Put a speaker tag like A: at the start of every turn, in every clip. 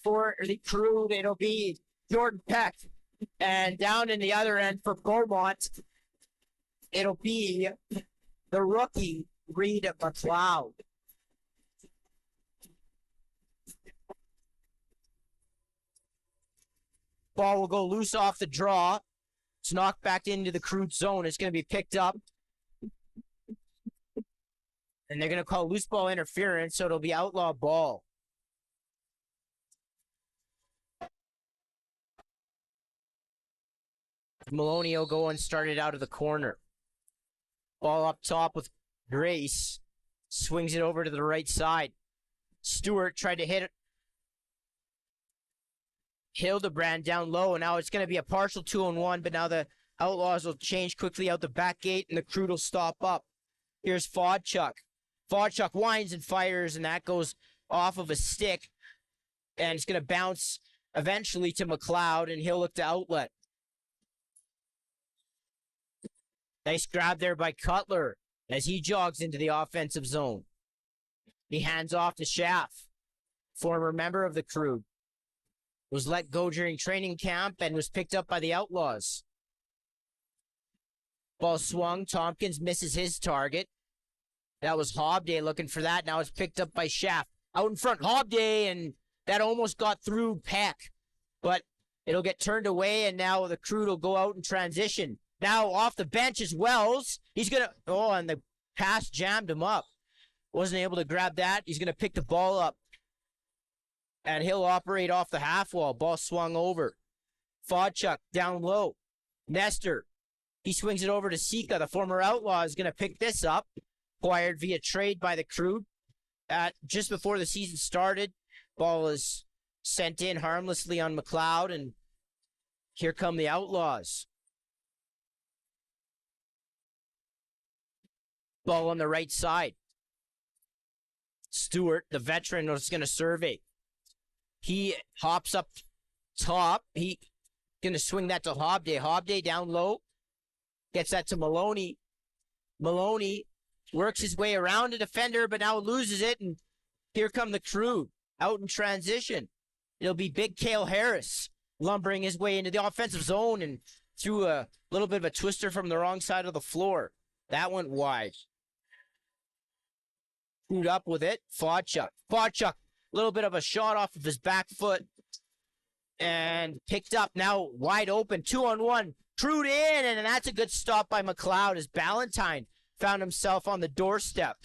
A: for the Crude, it'll be Jordan Peck. And down in the other end for Beaumont, it'll be the rookie, Reed McLeod. Ball will go loose off the draw. It's knocked back into the Crude zone. It's going to be picked up. And they're going to call loose ball interference, so it'll be outlaw ball. Maloney will go and start it out of the corner. Ball up top with Grace. Swings it over to the right side. Stewart tried to hit it. Hildebrand down low, and now it's going to be a partial 2-on-1, but now the Outlaws will change quickly out the back gate, and the Crude will stop up. Here's Fodchuk. Fodchuk winds and fires, and that goes off of a stick, and it's going to bounce eventually to McLeod, and he'll look to outlet. Nice grab there by Cutler as he jogs into the offensive zone. He hands off to Schaff, former member of the Crude. Was let go during training camp and was picked up by the Outlaws. Ball swung. Tompkins misses his target. That was Hobday looking for that. Now it's picked up by Schaff. Out in front, Hobday, and that almost got through Peck. But it'll get turned away, and now the Crude will go out in transition. Now off the bench is Wells. He's going to... Oh, and the pass jammed him up. Wasn't able to grab that. He's going to pick the ball up. And he'll operate off the half wall. Ball swung over. Fodchuk down low. Nestor. He swings it over to Sika. The former Outlaw is going to pick this up. Acquired via trade by the Crude. Just before the season started, ball is sent in harmlessly on McLeod, and here come the Outlaws. Ball on the right side. Stewart, the veteran, was going to survey. He hops up top. He going to swing that to Hobday. Hobday down low. Gets that to Maloney. Maloney works his way around the defender, but now loses it. And here come the Crude out in transition. It'll be Big Cale Harris lumbering his way into the offensive zone and threw a little bit of a twister from the wrong side of the floor. That went wide. Crude up with it. Fodchuk. Fodchuk. A little bit of a shot off of his back foot. And picked up now wide open. 2-on-1. Crude in. And that's a good stop by McLeod as Ballantyne found himself on the doorstep.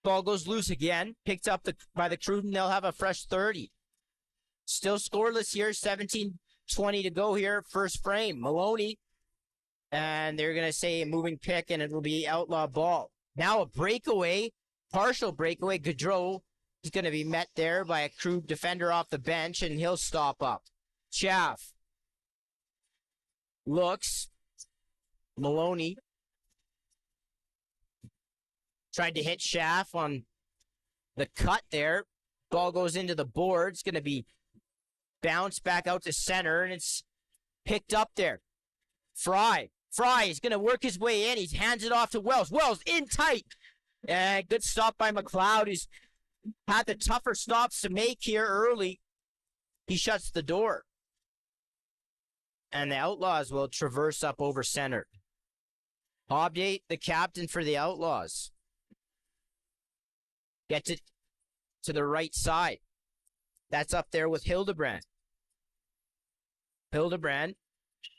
A: Ball goes loose again. Picked up by the Crude, and they'll have a fresh 30. Still scoreless here. 17-20 to go here. First frame. Maloney. And they're going to say a moving pick, and it will be outlaw ball. Now a breakaway. Partial breakaway. Gaudreau is going to be met there by a Crude defender off the bench, and he'll stop up. Chaff looks. Maloney tried to hit Schaff on the cut there. Ball goes into the board. It's going to be bounced back out to center, and it's picked up there. Fry is going to work his way in. He hands it off to Wells. Wells in tight. And good stop by McLeod. He's had the tougher stops to make here early. He shuts the door. And the Outlaws will traverse up over center. Hobday, the captain for the Outlaws. Gets it to the right side. That's up there with Hildebrand. Hildebrand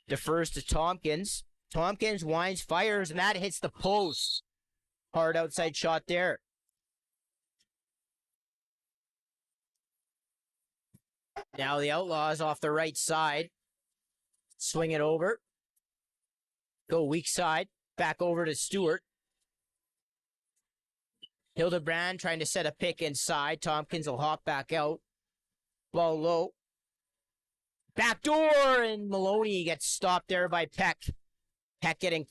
A: defers to Tompkins. Tompkins winds, fires, and that hits the post. Hard outside shot there. Now the Outlaws off the right side. Swing it over. Go weak side. Back over to Stewart. Hildebrand trying to set a pick inside. Tompkins will hop back out. Ball low. Back door, and Maloney gets stopped there by Peck. Peck getting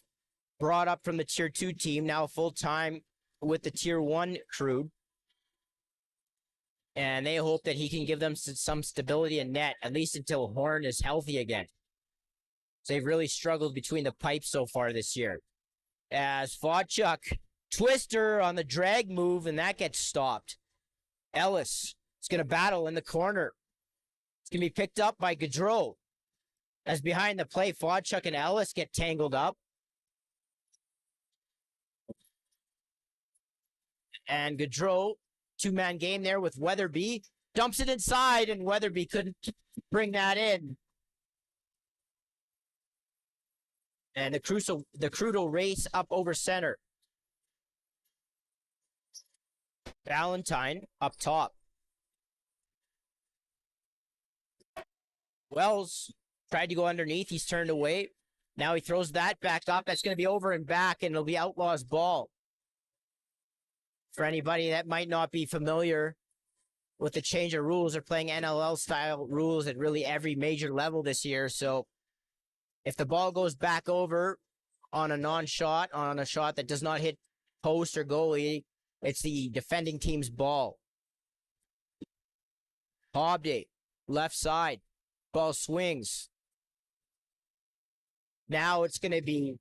A: brought up from the Tier 2 team, now full-time with the Tier 1 Crude. And they hope that he can give them some stability in net, at least until Horn is healthy again. So they've really struggled between the pipes so far this year. As Fodchuk, twister on the drag move, and that gets stopped. Ellis It's going to battle in the corner. It's going to be picked up by Gaudreau. As behind the play, Fodchuk and Ellis get tangled up. And Gaudreau, two-man game there with Weatherby. Dumps it inside, and Weatherby couldn't bring that in. And the Crude will race up over center. Valentine up top. Wells tried to go underneath. He's turned away. Now he throws that back up. That's going to be over and back, and it'll be Outlaws ball. For anybody that might not be familiar with the change of rules, they're playing NLL-style rules at really every major level this year. So if the ball goes back over on a non-shot, on a shot that does not hit post or goalie, it's the defending team's ball. Hobday, left side. Ball swings. Now it's going to be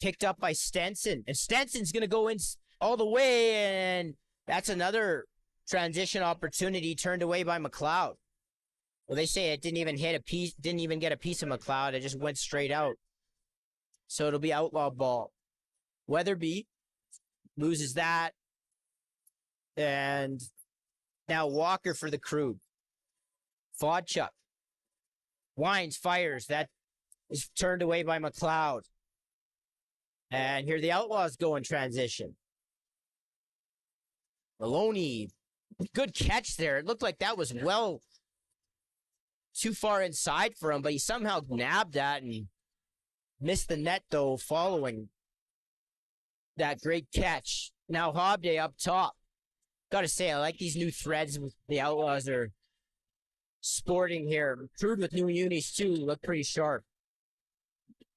A: picked up by Stenson. And Stenson's going to go in all the way, and that's another transition opportunity turned away by McLeod. Well, they say it didn't even get a piece of McLeod. It just went straight out. So it'll be outlaw ball. Weatherby loses that. And now Walker for the Crude. Fodchuk. Wines fires. That is turned away by McLeod. And here the Outlaws go in transition. Maloney, good catch there. It looked like that was well too far inside for him, but he somehow nabbed that and missed the net, though, following that great catch. Now Hobday up top. Gotta say, I like these new threads the Outlaws are sporting here. Crude with new unis, too, look pretty sharp.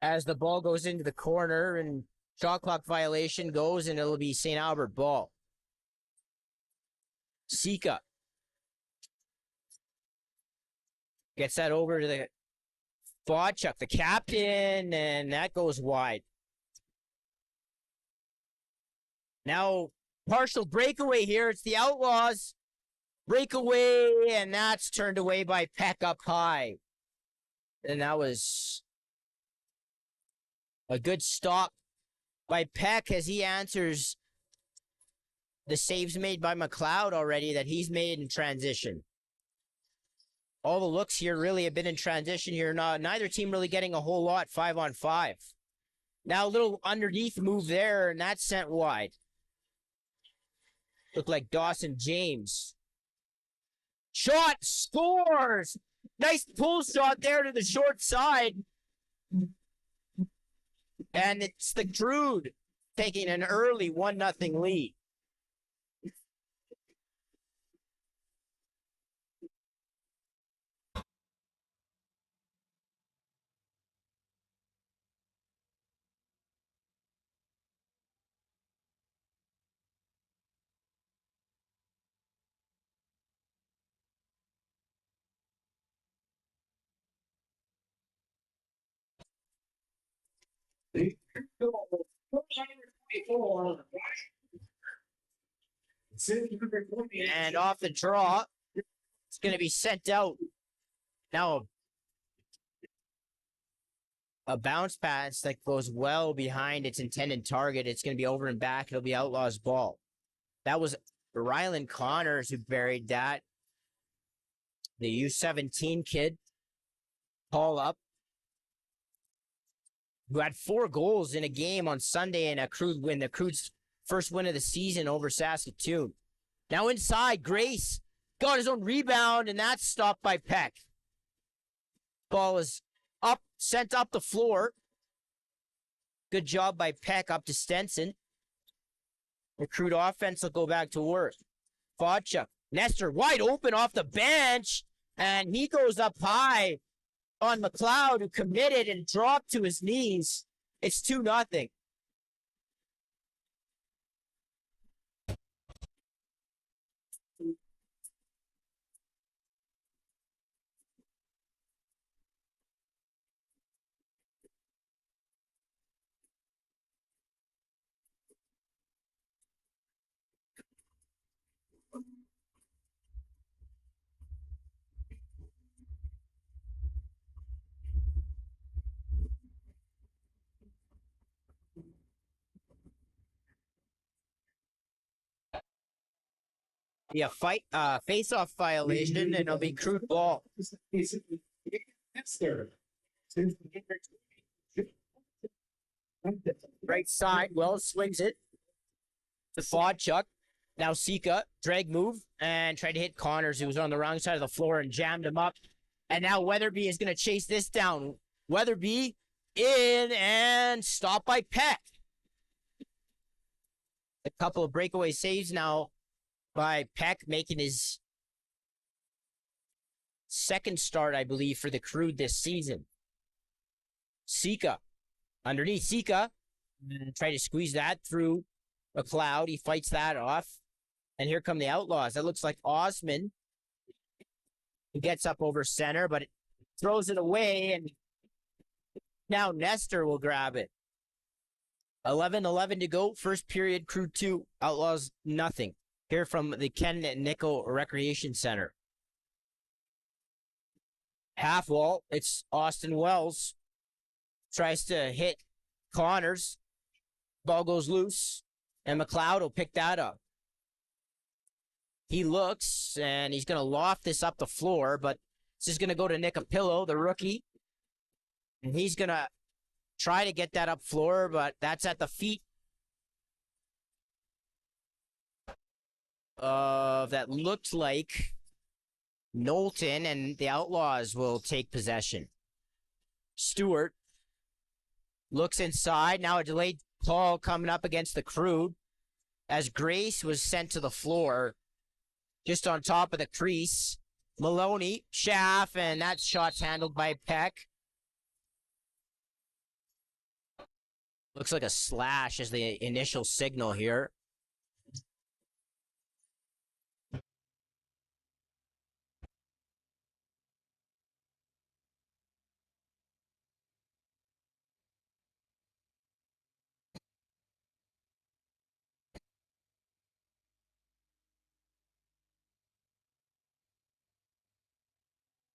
A: As the ball goes into the corner and shot clock violation goes, and it'll be St. Albert ball. Sika gets that over to the Fodchuk, the captain, and that goes wide. Now, partial breakaway here. It's the Outlaws. Breakaway, and that's turned away by Peck up high. And that was a good stop by Peck as he answers the saves made by McLeod already that he's made in transition. All the looks here really have been in transition here. Neither team really getting a whole lot 5-on-5. Now a little underneath move there, and that's sent wide. Looked like Dawson James. Shot, scores! Nice pull shot there to the short side. And it's the Crude taking an early 1-0 lead. And off the draw, it's going to be sent out. Now, a bounce pass that goes well behind its intended target. It's going to be over and back. It'll be Outlaws ball. That was Rylan Connors who buried that. The U17 kid, Paul up, who had 4 goals in a game on Sunday in a Crude win, the Crude's first win of the season over Saskatoon. Now inside, Grace got his own rebound, and that's stopped by Peck. Ball is up, sent up the floor. Good job by Peck up to Stenson. The Crude offense will go back to work. Fodchuk, Nestor wide open off the bench, and he goes up high on McLeod, who committed and dropped to his knees. It's 2-0. be a face-off violation, and it'll be Crude ball. Right side, Wells swings it to Fodchuk. Now Sika, drag move, and tried to hit Connors, who was on the wrong side of the floor, and jammed him up. And now Weatherby is going to chase this down. Weatherby in and stopped by Peck. A couple of breakaway saves now by Peck, making his second start, I believe, for the Crude this season. Sika, underneath Sika, try to squeeze that through McLeod. He fights that off. And here come the Outlaws. That looks like Osman. He gets up over center, but it throws it away, and now Nestor will grab it. 11-11 to go. First period, Crude 2, Outlaws nothing. Here from the Ken Nickel Recreation Center. Half wall, it's Austin Wells. Tries to hit Connors. Ball goes loose, and McLeod will pick that up. He looks, and he's going to loft this up the floor, but this is going to go to Nick Apillo, the rookie. And he's going to try to get that up floor, but that's at the feet of that looked like Knowlton, and the Outlaws will take possession. Stewart looks inside. Now a delayed call coming up against the Crude as Grace was sent to the floor just on top of the crease. Maloney, Schaff, and that shot's handled by Peck. Looks like a slash is the initial signal here.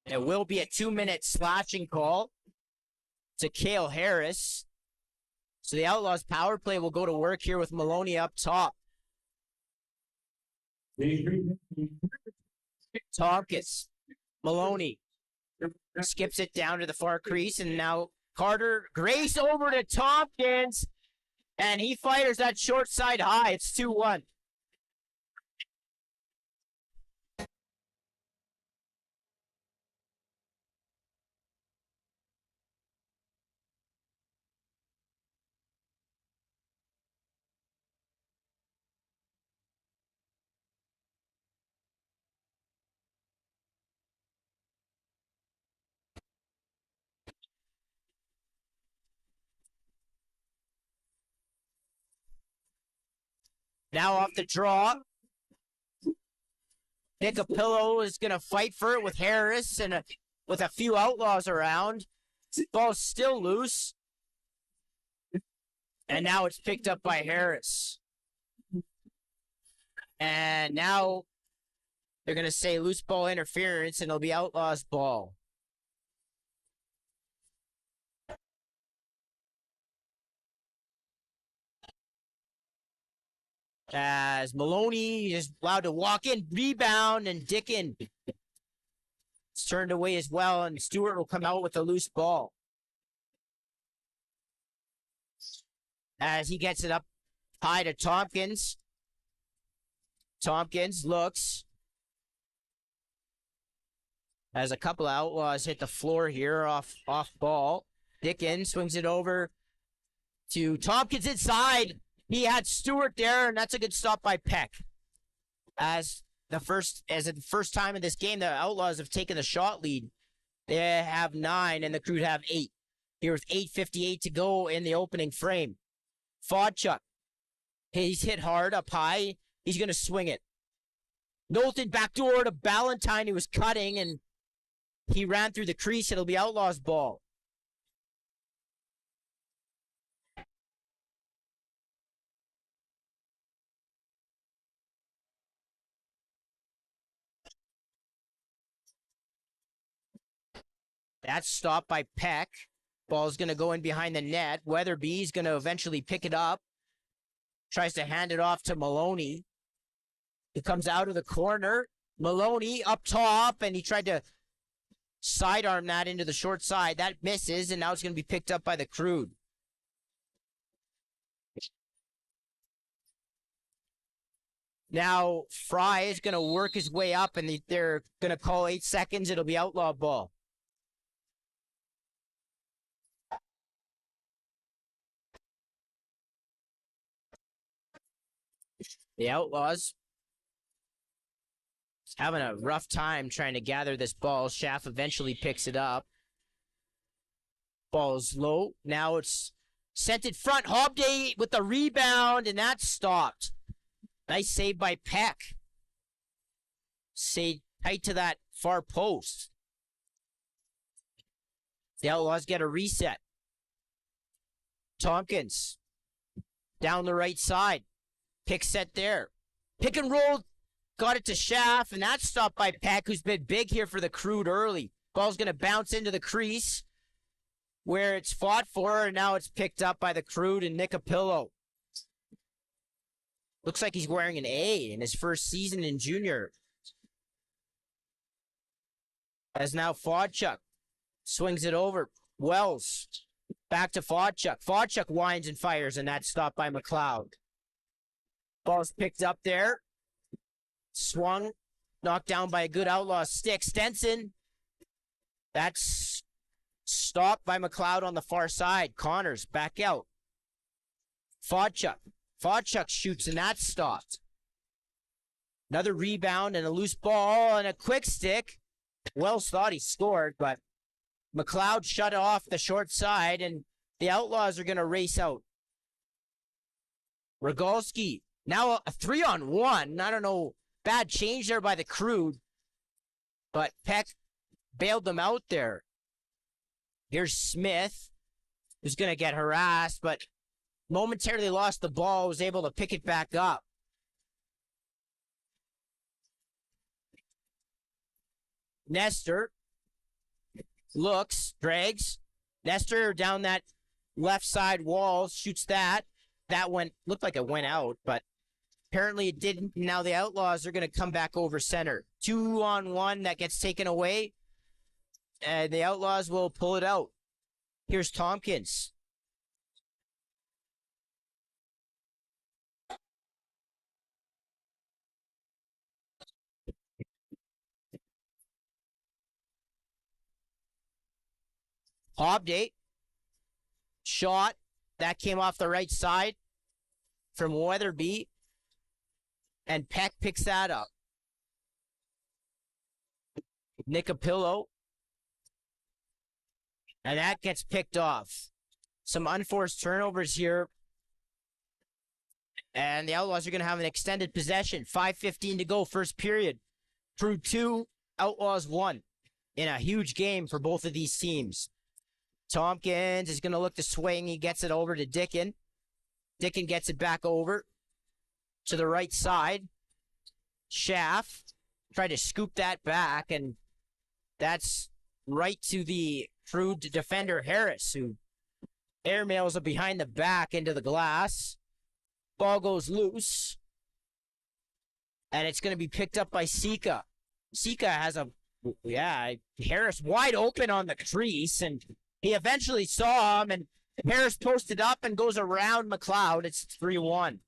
A: It will be a 2-minute slashing call to Cale Harris. So the Outlaws power play will go to work here with Maloney up top. Tompkins. Maloney skips it down to the far crease, and now Carter Grace over to Tompkins, and he fires that short side high. It's 2-1. Now off the draw. Nick Apillo is going to fight for it with Harris and with a few Outlaws around. Ball's still loose. And now it's picked up by Harris. And now they're going to say loose ball interference, and it'll be Outlaws ball. As Maloney is allowed to walk in, rebound, and Dickin it's turned away as well, and Stewart will come out with a loose ball. As he gets it up high to Tompkins. Tompkins looks. As a couple of Outlaws hit the floor here off ball. Dickin swings it over to Tompkins inside. He had Stewart there, and that's a good stop by Peck. As the first time in this game, the Outlaws have taken the shot lead. They have 9, and the Crude have 8. Here with 8:58 to go in the opening frame. Fodchuk. He's hit hard up high. He's going to swing it. Knowlton backdoor to Ballantyne, who was cutting, and he ran through the crease. It'll be Outlaws ball. That's stopped by Peck. Ball's going to go in behind the net. Weatherby's going to eventually pick it up. Tries to hand it off to Maloney. He comes out of the corner. Maloney up top, and he tried to sidearm that into the short side. That misses, and now it's going to be picked up by the Crude. Now, Fry is going to work his way up, and they're going to call 8 seconds. It'll be outlaw ball. The Outlaws having a rough time trying to gather this ball. Schaff eventually picks it up. Ball's low. Now it's sent in front. Hobday with the rebound, and that's stopped. Nice save by Peck. Stay tight to that far post. The Outlaws get a reset. Tompkins down the right side. Pick set there. Pick and roll. Got it to Schaff, and that's stopped by Peck, who's been big here for the Crude early. Ball's going to bounce into the crease where it's fought for, and now it's picked up by the Crude and Nicapillo. Looks like he's wearing an A in his first season in junior. As now Fodchuk swings it over. Wells back to Fodchuk. Fodchuk winds and fires, and that's stopped by McLeod. Ball's picked up there. Swung, knocked down by a good Outlaw stick. Stenson, that's stopped by McLeod on the far side. Connors back out. Fodchuk. Fodchuk shoots, and that's stopped. Another rebound and a loose ball and a quick stick. Wells thought he scored, but McLeod shut off the short side, and the Outlaws are going to race out. Rogalski, now a 3-on-1. I don't know. Bad change there by the Crude, but Peck bailed them out there. Here's Smith, who's going to get harassed, but momentarily lost the ball, was able to pick it back up. Nestor looks, drags. Nestor down that left side wall, shoots that. That looked like it went out, but apparently it didn't. Now the Outlaws are going to come back over center. 2-on-1 that gets taken away, and the Outlaws will pull it out. Here's Tompkins. Hobday. Shot. That came off the right side from Weatherby. And Peck picks that up. Nicapillo. And that gets picked off. Some unforced turnovers here. And the Outlaws are going to have an extended possession. 5:15 to go, first period. Crude 2, Outlaws 1. In a huge game for both of these teams. Tompkins is going to look to swing. He gets it over to Dickin. Dickin gets it back over to the right side. Schaff tried to scoop that back, and that's right to the Crude defender Harris, who airmails it behind the back into the glass. Ball goes loose, and it's going to be picked up by Sika. Sika has Harris wide open on the crease, and he eventually saw him, and Harris posted up and goes around McLeod. It's 3-1.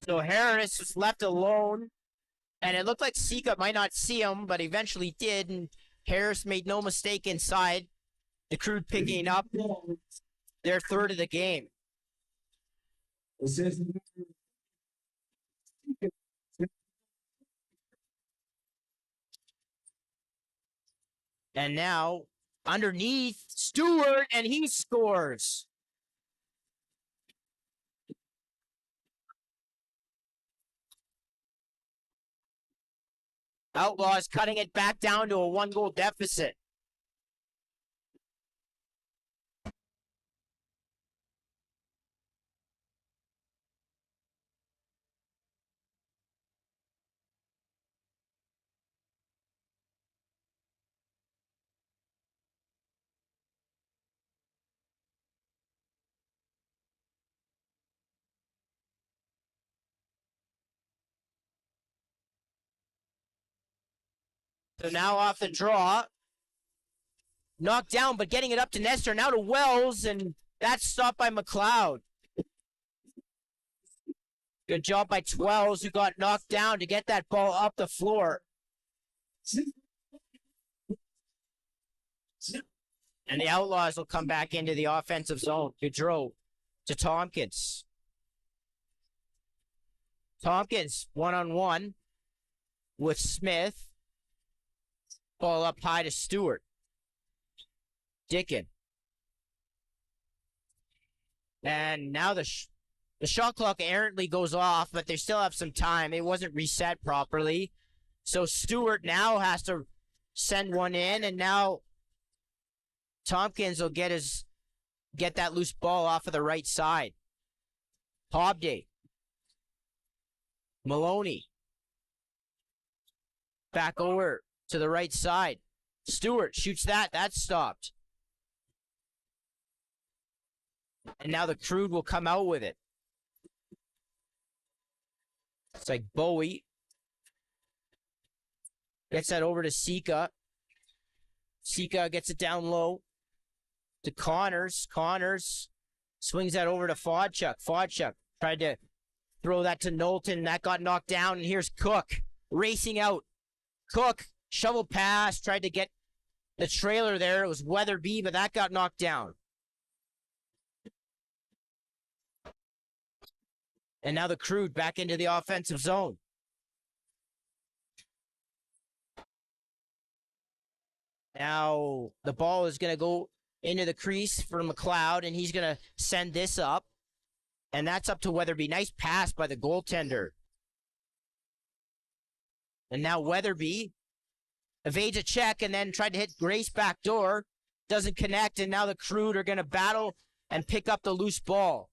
A: So Harris was left alone, and it looked like Sika might not see him, but eventually did, and Harris made no mistake inside. The Crude picking up their third of the game. And now, underneath, Stewart, and he scores. Outlaws cutting it back down to a 1-goal deficit. So now off the draw. Knocked down, but getting it up to Nestor. Now to Wells, and that's stopped by McLeod. Good job by Twelves, who got knocked down to get that ball up the floor. And the Outlaws will come back into the offensive zone. Gaudreau to Tompkins. Tompkins, one-on-one with Smith. Ball up high to Stewart. Dickin. And now the shot clock errantly goes off, but they still have some time. It wasn't reset properly. So Stewart now has to send one in, and now Tompkins will get that loose ball off of the right side. Hobday. Maloney. Back over to the right side. Stewart shoots that. That's stopped. And now the Crude will come out with it. It's like Bowie. Gets that over to Sika. Sika gets it down low to Connors. Connors swings that over to Fodchuk. Fodchuk tried to throw that to Knowlton. That got knocked down. And here's Cook racing out. Cook, shovel pass, tried to get the trailer there. It was Weatherby, but that got knocked down. And now the Crude back into the offensive zone. Now the ball is going to go into the crease for McLeod, and he's going to send this up. And that's up to Weatherby. Nice pass by the goaltender. And now Weatherby evades a check and then tried to hit Grace back door. Doesn't connect, and now the Crude are going to battle and pick up the loose ball.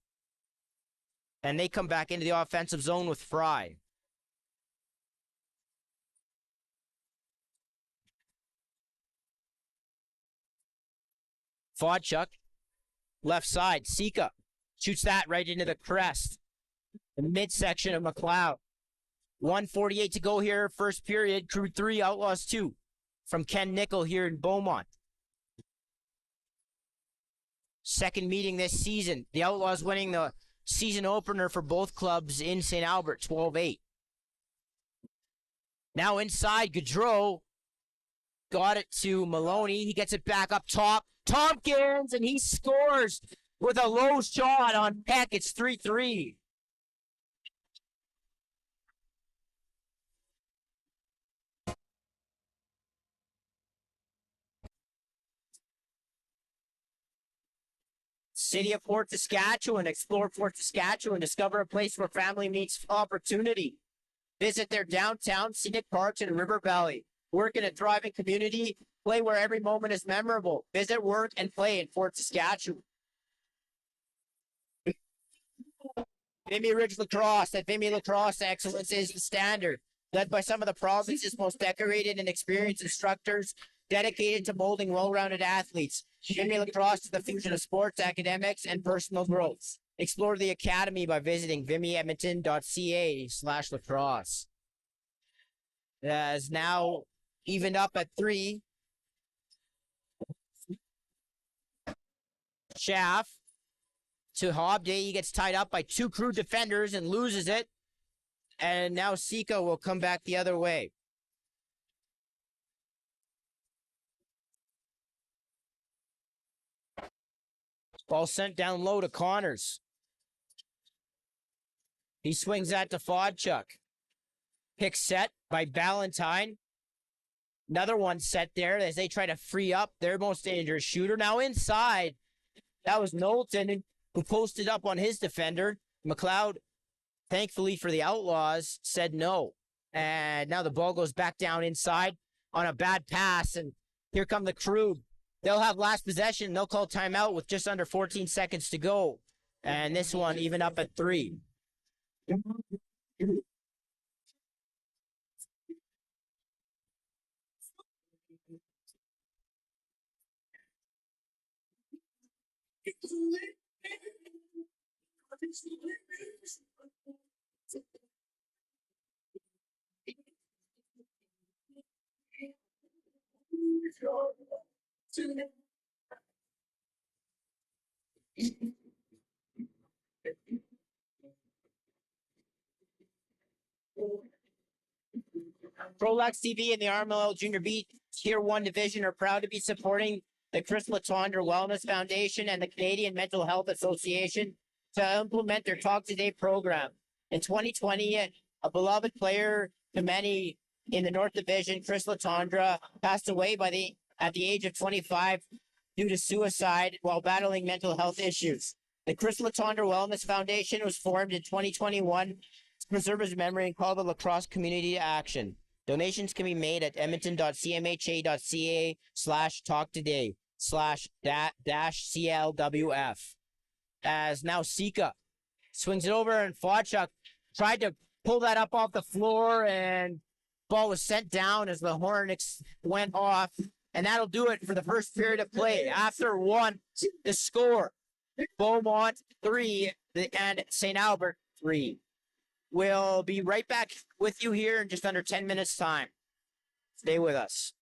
A: And they come back into the offensive zone with Fry. Fodchuk, left side. Sika shoots that right into the crest. The midsection of McLeod. 1:48 to go here, first period. Crude 3, Outlaws 2. From Ken Nickel here in Beaumont. Second meeting this season. The Outlaws winning the season opener for both clubs in St. Albert, 12-8. Now inside, Gaudreau got it to Maloney. He gets it back up top. Tompkins, and he scores with a low shot on Peck. It's 3-3. City of Fort Saskatchewan. Explore Fort Saskatchewan. Discover a place where family meets opportunity. Visit their downtown, scenic parks, and river valley. Work in a thriving community. Play where every moment is memorable. Visit, work, and play in Fort Saskatchewan. Vimy Ridge Lacrosse. At Vimy Lacrosse, excellence is the standard. Led by some of the province's most decorated and experienced instructors, dedicated to molding well-rounded athletes. Vimy Lacrosse is the fusion of sports, academics, and personal growth. Explore the academy by visiting vimyedmonton.ca/lacrosse. It has now evened up at 3. Schaff to Hobday. He gets tied up by 2 Crude defenders and loses it. And now Sika will come back the other way. Ball sent down low to Connors. He swings that to Fodchuk. Pick set by Ballantyne. Another one set there as they try to free up their most dangerous shooter. Now inside, that was Knowlton who posted up on his defender. McLeod, thankfully for the Outlaws, said no. And now the ball goes back down inside on a bad pass. And here come the Crude. They'll have last possession. They'll call timeout with just under 14 seconds to go. And this one even up at 3. CROW LAX TV and the RMLL Junior B Tier 1 division are proud to be supporting the Chris Latondra Wellness Foundation and the Canadian Mental Health Association to implement their Talk Today program. In 2020, a beloved player to many in the North Division, Chris Latondra, passed away at the age of 25 due to suicide while battling mental health issues. The Chris Latondra Wellness Foundation was formed in 2021 to preserve his memory and call the Lacrosse community to action. Donations can be made at edmonton.cmha.ca/talktoday/-CLWF. As now Sika swings it over and Fawchuk tried to pull that up off the floor and ball was sent down as the horn went off. And that'll do it for the first period of play. After 1, the score, Beaumont 3 and St. Albert 3. We'll be right back with you here in just under 10 minutes time. Stay with us.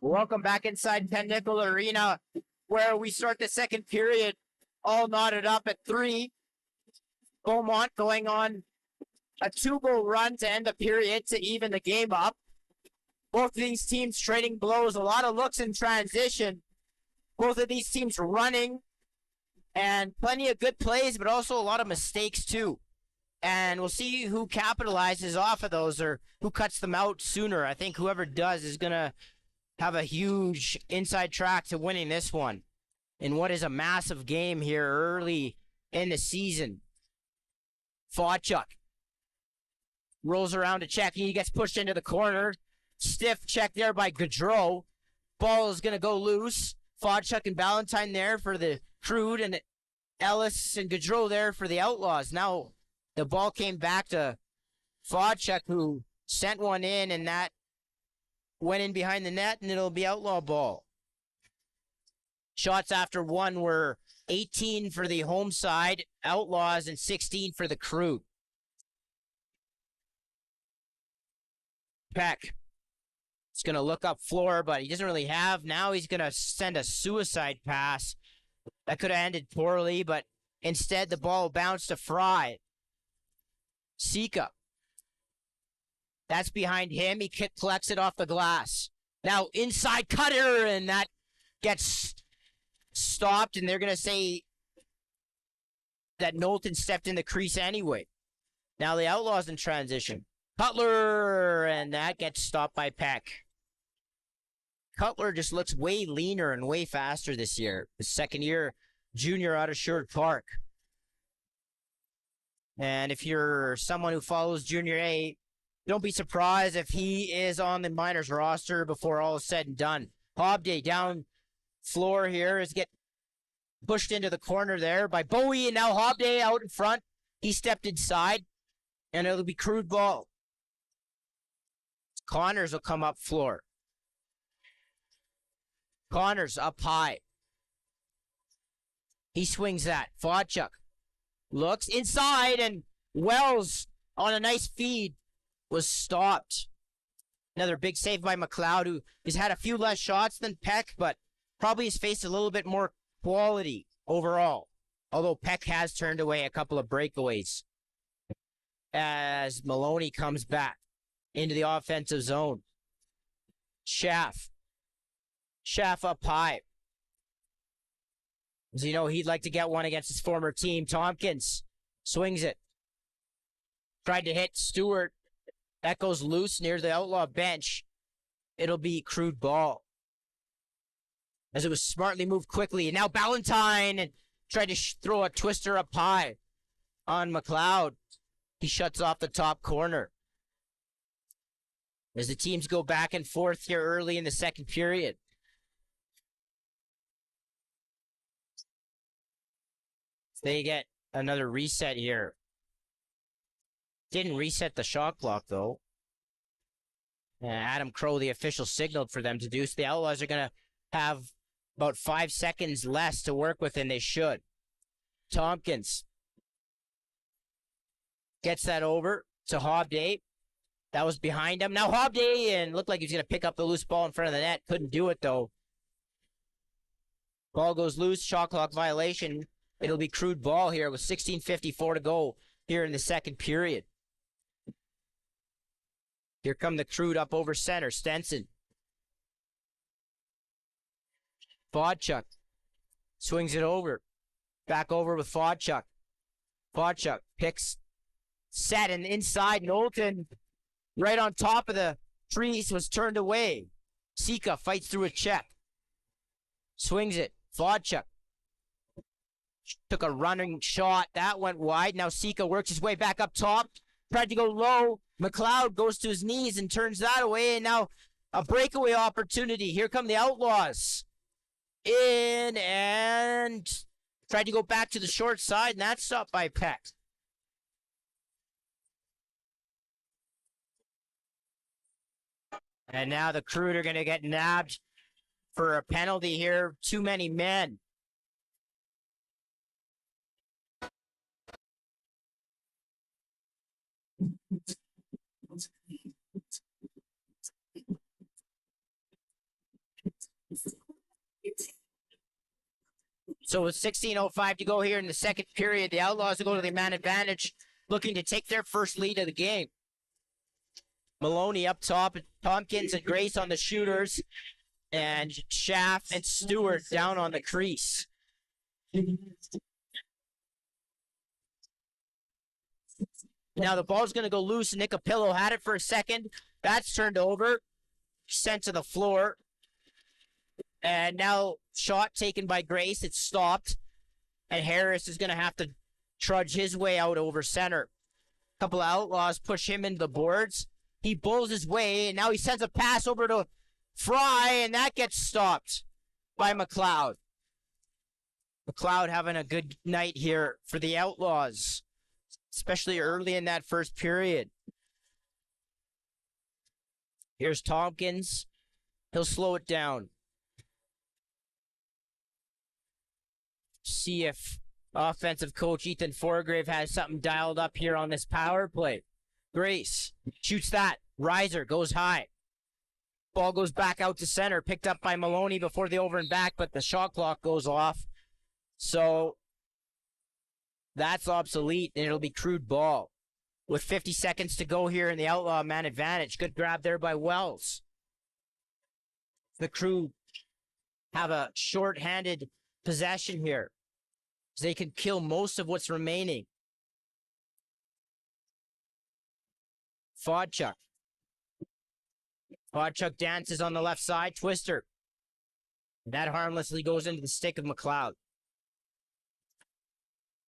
A: Welcome back inside Penn Nickel Arena, where we start the second period, all knotted up at 3. Beaumont going on a 2-goal run to end the period to even the game up. Both of these teams trading blows, a lot of looks in transition. Both of these teams running, and plenty of good plays, but also a lot of mistakes too. And we'll see who capitalizes off of those or who cuts them out sooner. I think whoever does is going to have a huge inside track to winning this one in what is a massive game here early in the season. Fawchuk rolls around to check. He gets pushed into the corner. Stiff check there by Gaudreau. Ball is going to go loose. Fawchuk and Ballantyne there for the Crude, and Ellis and Gaudreau there for the Outlaws. Now the ball came back to Fawchuk, who sent one in, and that went in behind the net, and it'll be Outlaw ball. Shots after one were 18 for the home side, Outlaws, and 16 for the Crude. Peck is going to look up floor, but he doesn't really have. Now he's going to send a suicide pass. That could have ended poorly, but instead the ball bounced to Fry. Sika. That's behind him. He collects it off the glass. Now inside cutter, and that gets stopped, and they're going to say that Knowlton stepped in the crease anyway. Now the Outlaws in transition. Cutler, and that gets stopped by Peck. Cutler just looks way leaner and way faster this year. The second year junior out of Sherwood Park. And if you're someone who follows Junior A, don't be surprised if he is on the minors roster before all is said and done. Hobday down floor here is get pushed into the corner there by Bowie, and now Hobday out in front. He stepped inside, and it'll be Crude ball. Connors will come up floor. Connors up high. He swings that. Fawchuk looks inside, and Wells on a nice feed was stopped. Another big save by McLeod, who has had a few less shots than Peck, but probably has faced a little bit more quality overall. Although Peck has turned away a couple of breakaways as Maloney comes back into the offensive zone. Schaff up high. As you know, he'd like to get one against his former team. Tompkins swings it. Tried to hit Stewart. That goes loose near the Outlaw bench. It'll be Crude ball. As it was smartly moved quickly. And now Ballantyne and tried to throw a twister up high on McLeod. He shuts off the top corner. As the teams go back and forth here early in the second period. They get another reset here. Didn't reset the shot clock, though. Adam Crow, the official, signaled for them to do so. The Outlaws are going to have about 5 seconds less to work with than they should. Tompkins gets that over to Hobday. That was behind him. Now Hobday, and looked like he was going to pick up the loose ball in front of the net. Couldn't do it, though. Ball goes loose. Shot clock violation. It'll be Crude ball here with 16:54 to go here in the second period. Here come the Crude up over center. Stenson. Fawchuk swings it over. Back over with Fawchuk. Fawchuk picks set, and inside Knowlton right on top of the trees was turned away. Sika fights through a check. Swings it. Fawchuk took a running shot. That went wide. Now Sika works his way back up top. Tried to go low. McLeod goes to his knees and turns that away. And now a breakaway opportunity. Here come the Outlaws. In and tried to go back to the short side, and that's stopped by Peck. And now the Crude are going to get nabbed for a penalty here. Too many men. So with 16:05 to go here in the second period, the Outlaws will go to the man advantage, looking to take their first lead of the game. Maloney up top, Tompkins and Grace on the shooters, and Schaff and Stewart down on the crease. Now the ball's going to go loose. Nicopillo had it for a second. That's turned over, sent to the floor. And now shot taken by Grace. It's stopped. And Harris is going to have to trudge his way out over center. A couple of Outlaws push him into the boards. He bowls his way, and now he sends a pass over to Fry, and that gets stopped by McLeod. McLeod having a good night here for the Outlaws, especially early in that first period. Here's Tompkins. He'll slow it down. See if offensive coach Ethan Forgrave has something dialed up here on this power play. Grace shoots that. Riser goes high. Ball goes back out to center. Picked up by Maloney before the over and back, but the shot clock goes off. So that's obsolete, and it'll be Crude ball. With 50 seconds to go here in the Outlaw man advantage. Good grab there by Wells. The Crude have a short-handed possession here. They can kill most of what's remaining. Fodchuk. Fodchuk dances on the left side. Twister. That harmlessly goes into the stick of McLeod.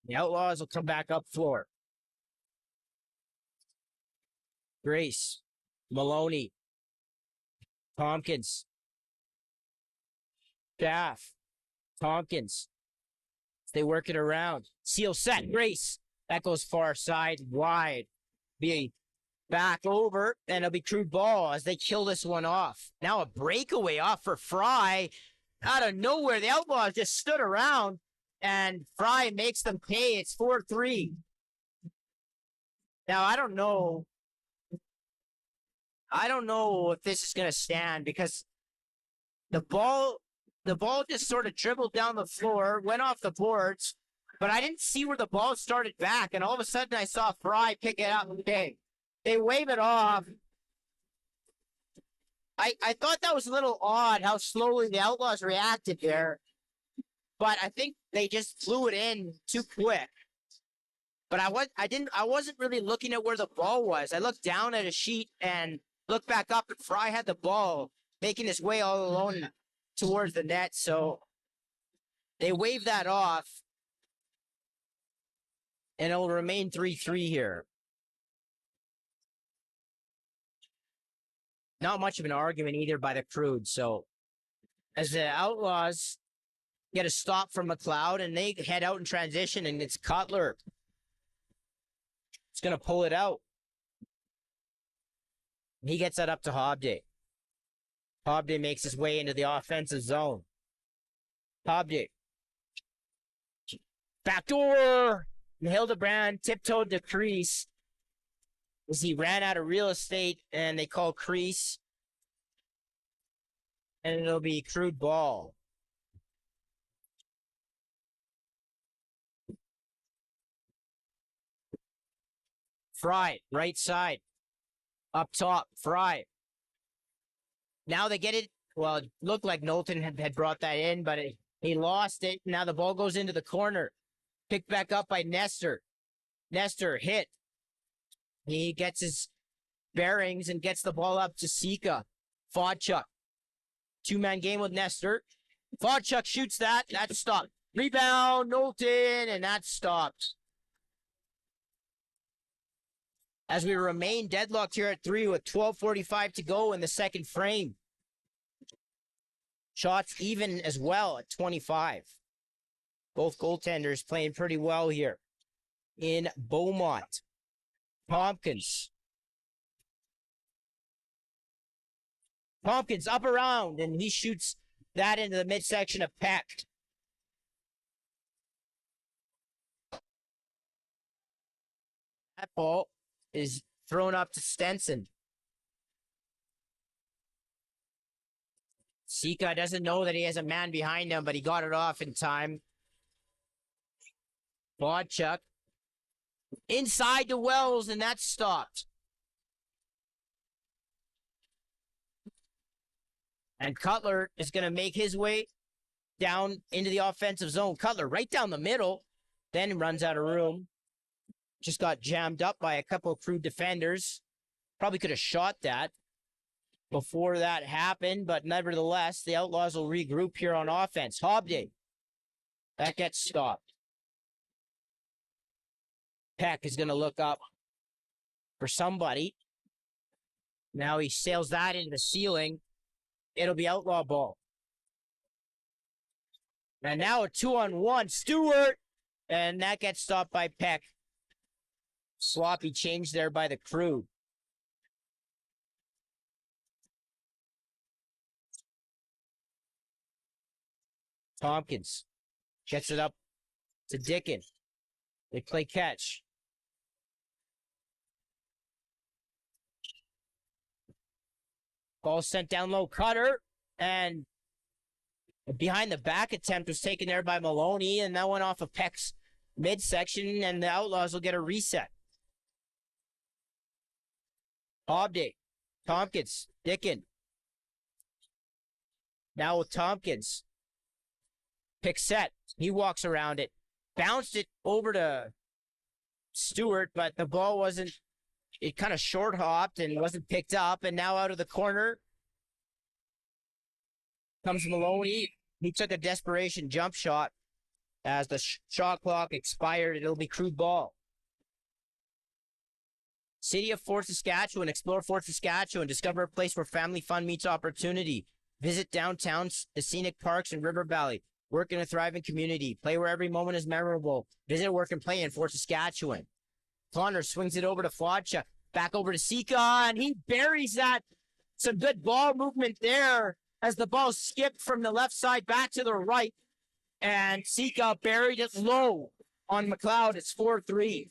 A: The Outlaws will come back up floor. Grace. Maloney. Tompkins. Schaff. Tompkins. They work it around. Seal set. Grace. That goes far side wide. Be back over, and it'll be Crude ball as they kill this one off. Now a breakaway off for Fry. Out of nowhere, the Outlaws just stood around, and Fry makes them pay. It's 4-3. Now, I don't know if this is going to stand, because the ball just sort of dribbled down the floor, went off the boards, but I didn't see where the ball started back, and all of a sudden I saw Fry pick it up. Okay, they wave it off. I thought that was a little odd how slowly the Outlaws reacted there, but I think they just flew it in too quick. But I wasn't really looking at where the ball was. I looked down at a sheet and looked back up, and Fry had the ball making his way all alone towards the net, so they wave that off, and it'll remain 3-3 here. Not much of an argument either by the Crude, so as the Outlaws get a stop from McLeod, and they head out in transition, and it's Cutler. It's going to pull it out. He gets that up to Hobday. Hobday makes his way into the offensive zone. Hobday. Backdoor! And Hildebrand tiptoed to crease as he ran out of real estate, and they call crease. And it'll be Crude ball. Fry, right side. Up top, Fry. Now they get it. Well, it looked like Knowlton had brought that in, but he lost it. Now the ball goes into the corner. Picked back up by Nestor. Nestor hit. He gets his bearings and gets the ball up to Sika. Fodchuk. Two-man game with Nestor. Fodchuk shoots that. That's stopped. Rebound, Knowlton, and that's stopped. As we remain deadlocked here at 3 with 12:45 to go in the second frame. Shots even as well at 25. Both goaltenders playing pretty well here in Beaumont. Tompkins. Tompkins up around, and he shoots that into the midsection of Peck. That ball is thrown up to Stenson. Sika doesn't know that he has a man behind him, but he got it off in time. Vodchuk inside to Wells, and that's stopped. And Cutler is going to make his way down into the offensive zone. Cutler right down the middle, then runs out of room. Just got jammed up by a couple of Crude defenders. Probably could have shot that before that happened, but nevertheless, the Outlaws will regroup here on offense. Hobday. That gets stopped. Peck is going to look up for somebody. Now he sails that into the ceiling. It'll be Outlaw ball. And now a 2-on-1. Stewart. And that gets stopped by Peck. Sloppy change there by the Crew. Tompkins gets it up to Dickin. They play catch. Ball sent down low. Cutter. And a behind the back attempt was taken there by Maloney. And that went off of Peck's midsection. And the Outlaws will get a reset. Hobday. Tompkins. Dickin. Now with Tompkins. Pick set. He walks around it. Bounced it over to Stewart, but the ball wasn't, it kind of short hopped and wasn't picked up. And now out of the corner comes Maloney. He took a desperation jump shot as the shot clock expired. It'll be Crude ball. City of Fort Saskatchewan. Explore Fort Saskatchewan. Discover a place where family fun meets opportunity. Visit downtown, the scenic parks, and River Valley. Work in a thriving community. Play where every moment is memorable. Visit, work, and play in Fort Saskatchewan. Connor swings it over to Flodchuk. Back over to Sika, and he buries that. Some good ball movement there as the ball skipped from the left side back to the right. And Sika buried it low on McLeod. It's 4-3.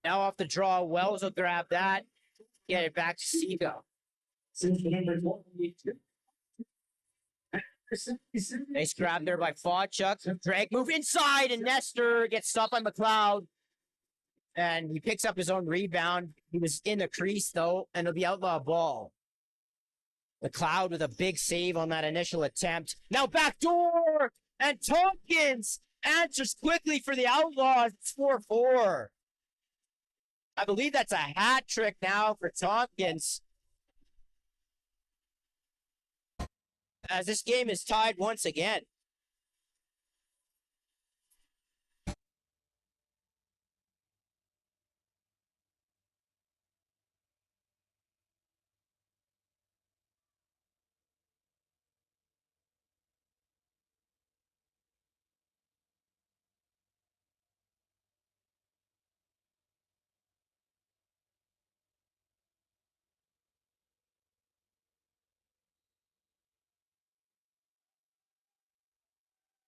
A: Now off the draw, Wells will grab that. Get it back to Sika. Nice grab there by Fodchuk. Drag move inside, and Nestor gets stopped by McLeod. And he picks up his own rebound. He was in the crease, though, and it'll be Outlaw ball. McLeod with a big save on that initial attempt. Now backdoor, and Tompkins answers quickly for the Outlaws. It's 4-4. I believe that's a hat trick now for Tompkins, as this game is tied once again.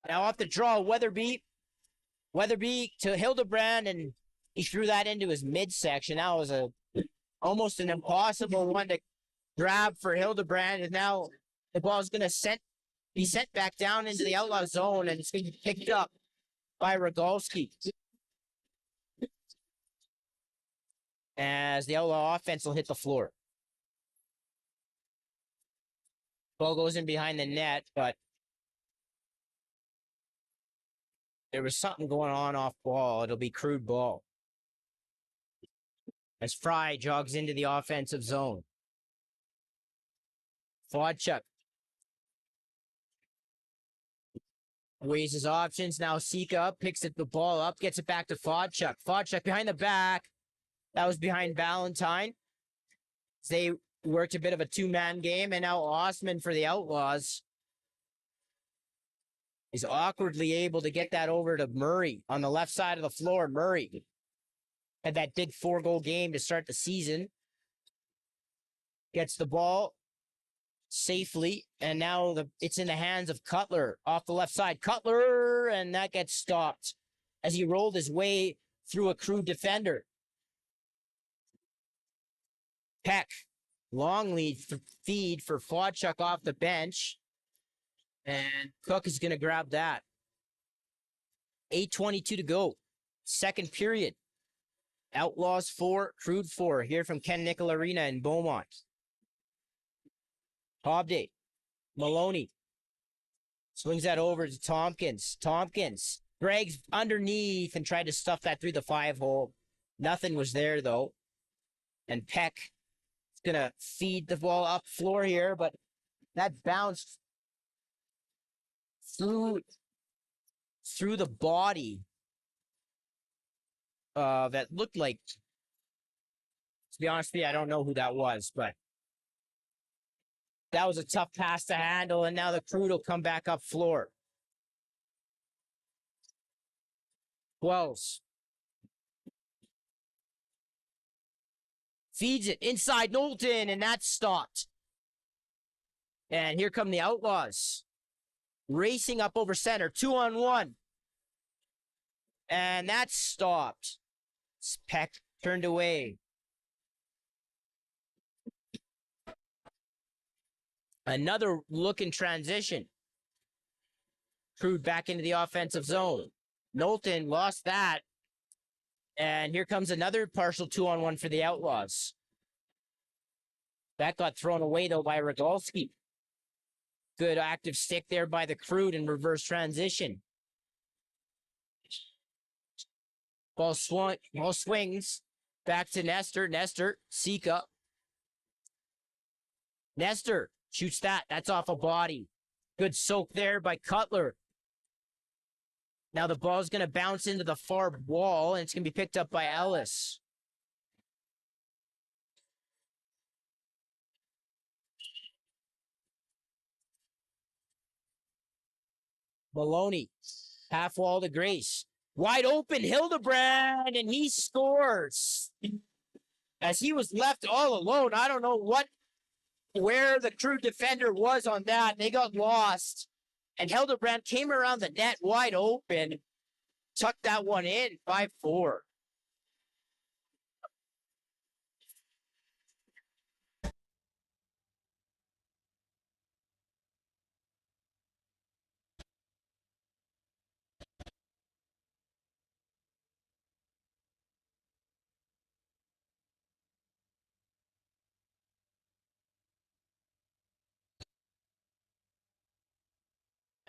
A: Now off the draw, Weatherby to Hildebrand, and he threw that into his midsection. That was almost an impossible one to grab for Hildebrand, and now the ball is going to be sent back down into the Outlaw zone, and it's going to be picked up by Rogalski. As the Outlaw offense will hit the floor. Ball goes in behind the net, but there was something going on off ball. It'll be Crude ball. As Fry jogs into the offensive zone. Fodchuk weighs his options. Now Sika picks the ball up, gets it back to Fodchuk. Fodchuk behind the back. That was behind Valentine. They worked a bit of a two-man game, and now Osman for the Outlaws. He's awkwardly able to get that over to Murray on the left side of the floor. Murray had that big 4-goal game to start the season. Gets the ball safely, and now it's in the hands of Cutler off the left side. Cutler, and that gets stopped as he rolled his way through a Crude defender. Peck, long lead feed for Fodchuk off the bench, and Cook is going to grab that. 8:22 to go. Second period. Outlaws 4, Crude 4, here from Ken Nickel Arena in Beaumont. Hobday, Maloney swings that over to Tompkins. Tompkins drags underneath and tried to stuff that through the 5-hole. Nothing was there, though. And Peck is going to feed the ball up floor here, but that bounced through the body. That looked like, to be honest with you, I don't know who that was, but that was a tough pass to handle, and now the Crude will come back up floor. Wells feeds it inside Knowlton, and that's stopped. And here come the Outlaws. Racing up over center, 2-on-1. And that's stopped. Peck turned away. Another look in transition. Crude back into the offensive zone. Knowlton lost that. And here comes another partial 2-on-1 for the Outlaws. That got thrown away, though, by Rogolski. Good active stick there by the Crude in reverse transition. Ball swings back to Nestor. Nestor, Sika. Nestor shoots that. That's off a body. Good soak there by Cutler. Now the ball's going to bounce into the far wall, and it's going to be picked up by Ellis. Maloney, half wall to Grace. Wide open, Hildebrand, and he scores. As he was left all alone. I don't know where the Crude defender was on that. They got lost. And Hildebrand came around the net wide open. Tucked that one in, 5-4.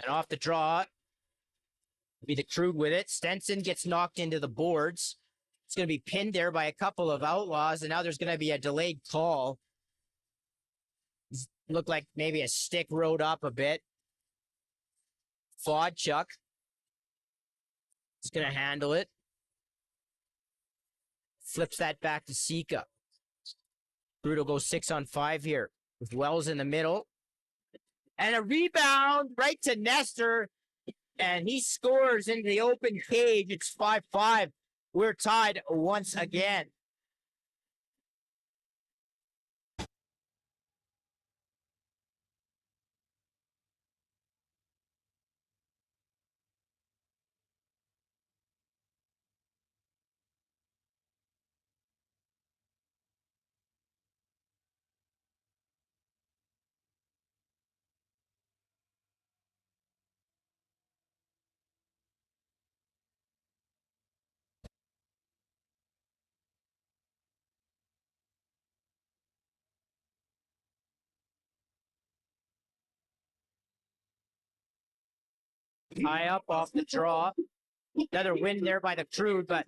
A: And off the draw, be the Crude with it. Stenson gets knocked into the boards. It's going to be pinned there by a couple of Outlaws, and now there's going to be a delayed call. Looked like maybe a stick rode up a bit. Fodchuk is going to handle it. Flips that back to Sika. Crude will go 6-on-5 here with Wells in the middle. And a rebound right to Nestor. And he scores into the open cage. It's 5-5. We're tied once again. High up off the draw. Another win there by the Crude, but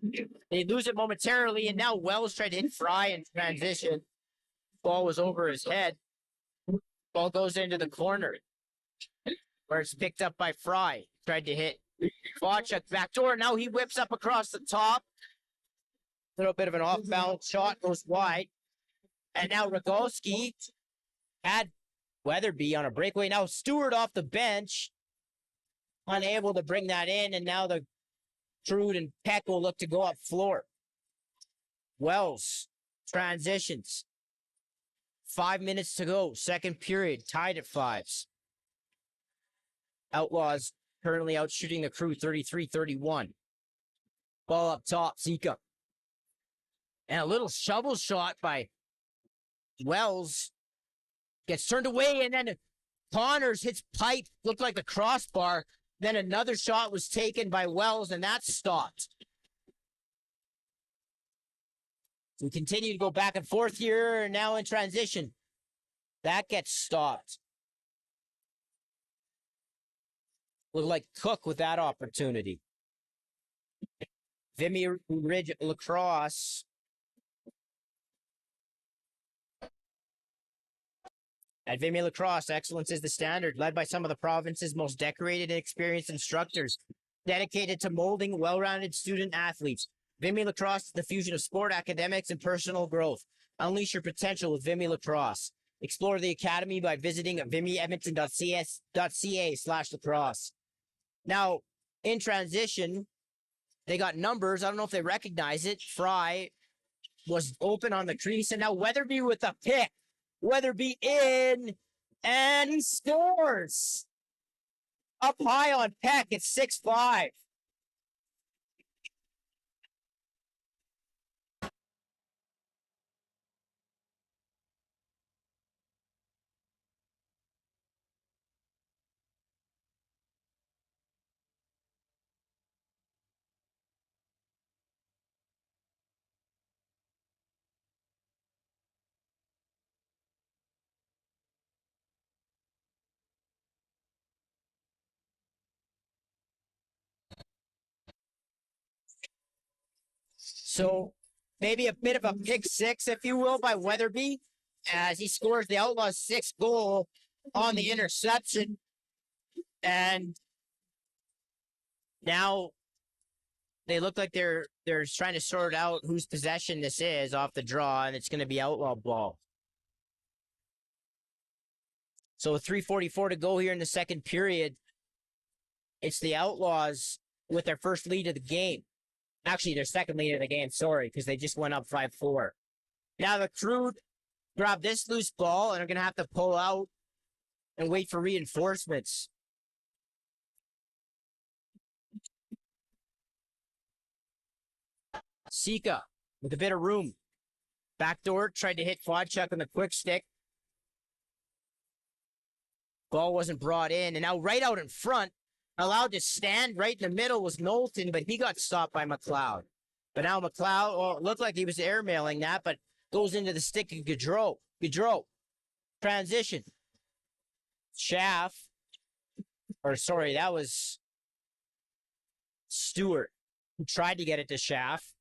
A: they lose it momentarily, and now Wells tried to hit Fry in transition. Ball was over his head. Ball goes into the corner, where it's picked up by Fry. Tried to hit Fodchuk backdoor. Now he whips up across the top. A little bit of an off-balance shot, goes wide. And now Rogolski had Weatherby on a breakaway. Now Stewart off the bench. unable to bring that in, and now the Crude and Peck will look to go up floor. Wells transitions. 5 minutes to go. Second period, tied at 5s. Outlaws currently out shooting the Crude 33-31. Ball up top, Zika. And a little shovel shot by Wells. Gets turned away, and then Connors hits pipe. Looked like the crossbar. Then another shot was taken by Wells, and that stopped. We continue to go back and forth here, and now in transition. That gets stopped. Looked like Cook with that opportunity. Vimy Ridge Lacrosse. At Vimy Lacrosse, excellence is the standard, led by some of the province's most decorated and experienced instructors, dedicated to molding well-rounded student athletes. Vimy Lacrosse is the fusion of sport, academics, and personal growth. Unleash your potential with Vimy Lacrosse. Explore the academy by visiting vimyedmonton.ca/lacrosse. Now, in transition, they got numbers. I don't know if they recognize it. Fry was open on the crease, and now Weatherby with the pick. Weatherby in, and he scores. Up high on Peck, it's 6-5. So maybe a bit of a pick six, if you will, by Weatherby, as he scores the Outlaws' 6th goal on the interception. And now they look like they're trying to sort out whose possession this is off the draw, and it's going to be Outlaw ball. So with 3:44 to go here in the second period, it's the Outlaws with their first lead of the game. Actually, their second lead of the game, sorry, because they just went up 5-4. Now the Crude grab this loose ball and are going to have to pull out and wait for reinforcements. Sika with a bit of room. Backdoor, tried to hit Fodchuk on the quick stick. Ball wasn't brought in, and now right out in front, allowed to stand right in the middle was Knowlton, but he got stopped by McLeod. But now McLeod, well, it looked like he was airmailing that, but goes into the stick of Gaudreau. Gaudreau. Transition. Schaff. Or sorry, that was Stewart, who tried to get it to Schaff.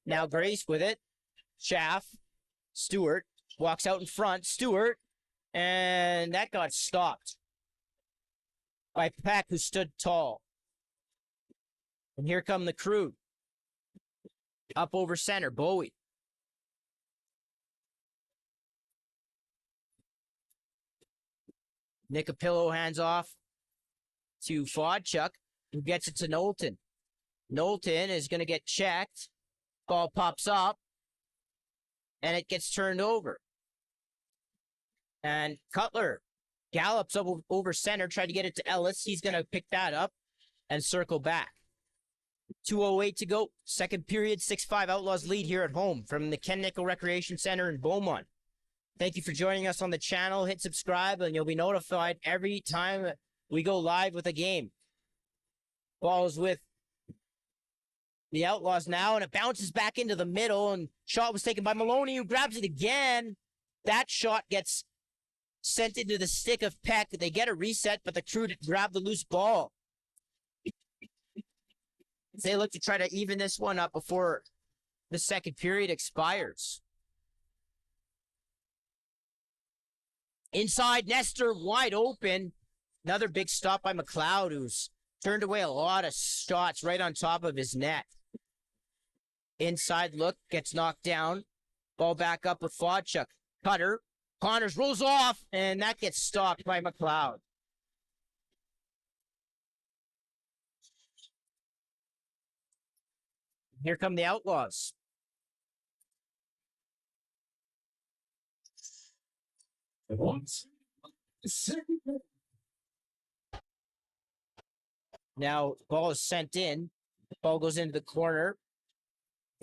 A: Now Grace with it. Schaff. Stewart. Walks out in front. Stewart. And that got stopped by Peck, who stood tall. And here come the Crude. Up over center, Bowie. Nicapillo hands off to Fodchuk, who gets it to Knowlton. Knowlton is going to get checked. Ball pops up, and it gets turned over. And Cutler gallops over center, tried to get it to Ellis. He's going to pick that up and circle back. 2:08 to go. Second period, 6-5 Outlaws lead here at home from the Ken Nickel Recreation Center in Beaumont. Thank you for joining us on the channel. Hit subscribe and you'll be notified every time we go live with a game. Ball is with the Outlaws now, and it bounces back into the middle, and shot was taken by Maloney, who grabs it again. That shot gets sent into the stick of Peck. They get a reset, but the Crude grab the loose ball. They look to try to even this one up before the second period expires. Inside, Nestor wide open. Another big stop by McLeod, who's turned away a lot of shots right on top of his net. Inside look, gets knocked down. Ball back up with Fodchuk. Cutter. Connors rolls off, and that gets stopped by McLeod. Here come the Outlaws. Now, ball is sent in. Ball goes into the corner.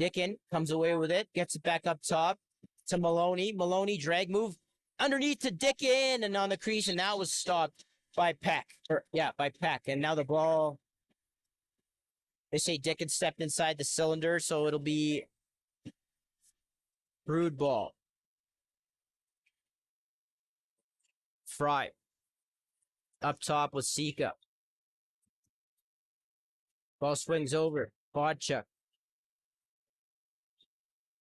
A: Dickin comes away with it, gets it back up top to Maloney. Maloney drag move underneath to Dickin and on the crease, and that was stopped by Peck. By Peck. And now the ball. They say Dickin stepped inside the cylinder, so it'll be Crude ball. Fry. Up top with Sika. Ball swings over. Bodchuk.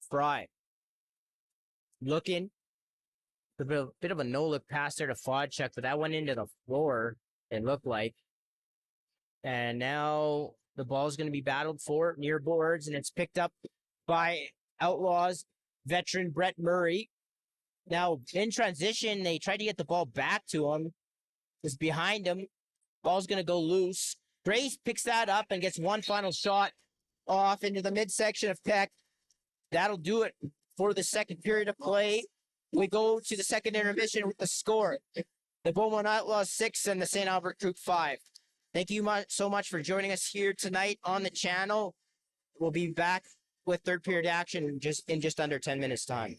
A: Fry. Looking. A bit of a no-look pass there to Fodchuk, but that went into the floor, it looked like. And now the ball's going to be battled for near boards, and it's picked up by Outlaws veteran Brett Murray. Now, in transition, they tried to get the ball back to him. It's behind him. Ball's going to go loose. Grace picks that up and gets one final shot off into the midsection of Peck. That'll do it for the second period of play. We go to the second intermission with the score. The Beaumont Outlaws 6 and the St. Albert Crude 5. Thank you so much for joining us here tonight on the channel. We'll be back with third period action in just under 10 minutes time.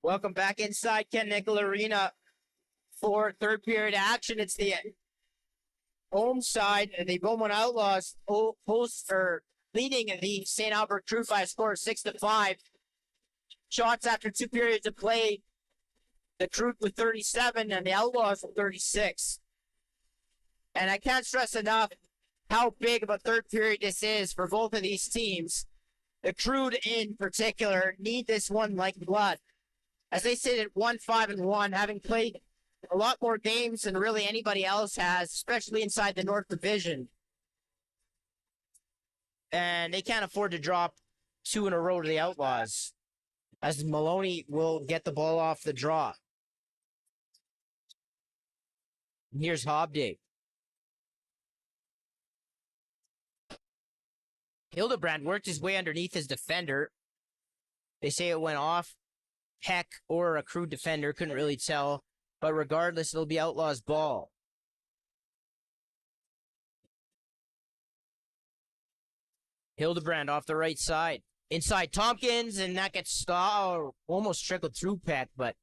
A: Welcome back inside Ken Nickel Arena for third period action. It's the home side, and the Beaumont Outlaws leading the St. Albert Crude by a score of 6-5. Shots after 2 periods of play. The Crude with 37 and the Outlaws with 36. And I can't stress enough how big of a third period this is for both of these teams. The Crude in particular need this one like blood, as they sit at 1-5-1, having played a lot more games than really anybody else has, especially inside the North Division. And they can't afford to drop 2 in a row to the Outlaws, as Maloney will get the ball off the draw. And here's Hobday. Hildebrand worked his way underneath his defender. They say it went off Peck or a Crude defender, couldn't really tell. But regardless, it'll be Outlaws' ball. Hildebrand off the right side. Inside Tompkins, and that gets almost trickled through Peck, but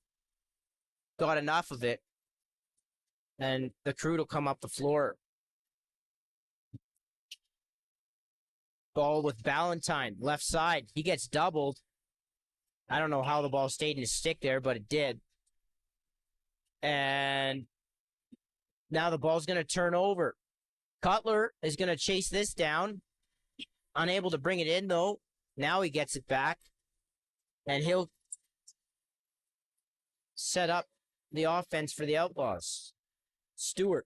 A: got enough of it. And the Crude will come up the floor. Ball with Ballantyne, left side. He gets doubled. I don't know how the ball stayed in his stick there, but it did. And now the ball's going to turn over. Cutler is going to chase this down. Unable to bring it in, though. Now he gets it back. And he'll set up the offense for the Outlaws. Stewart.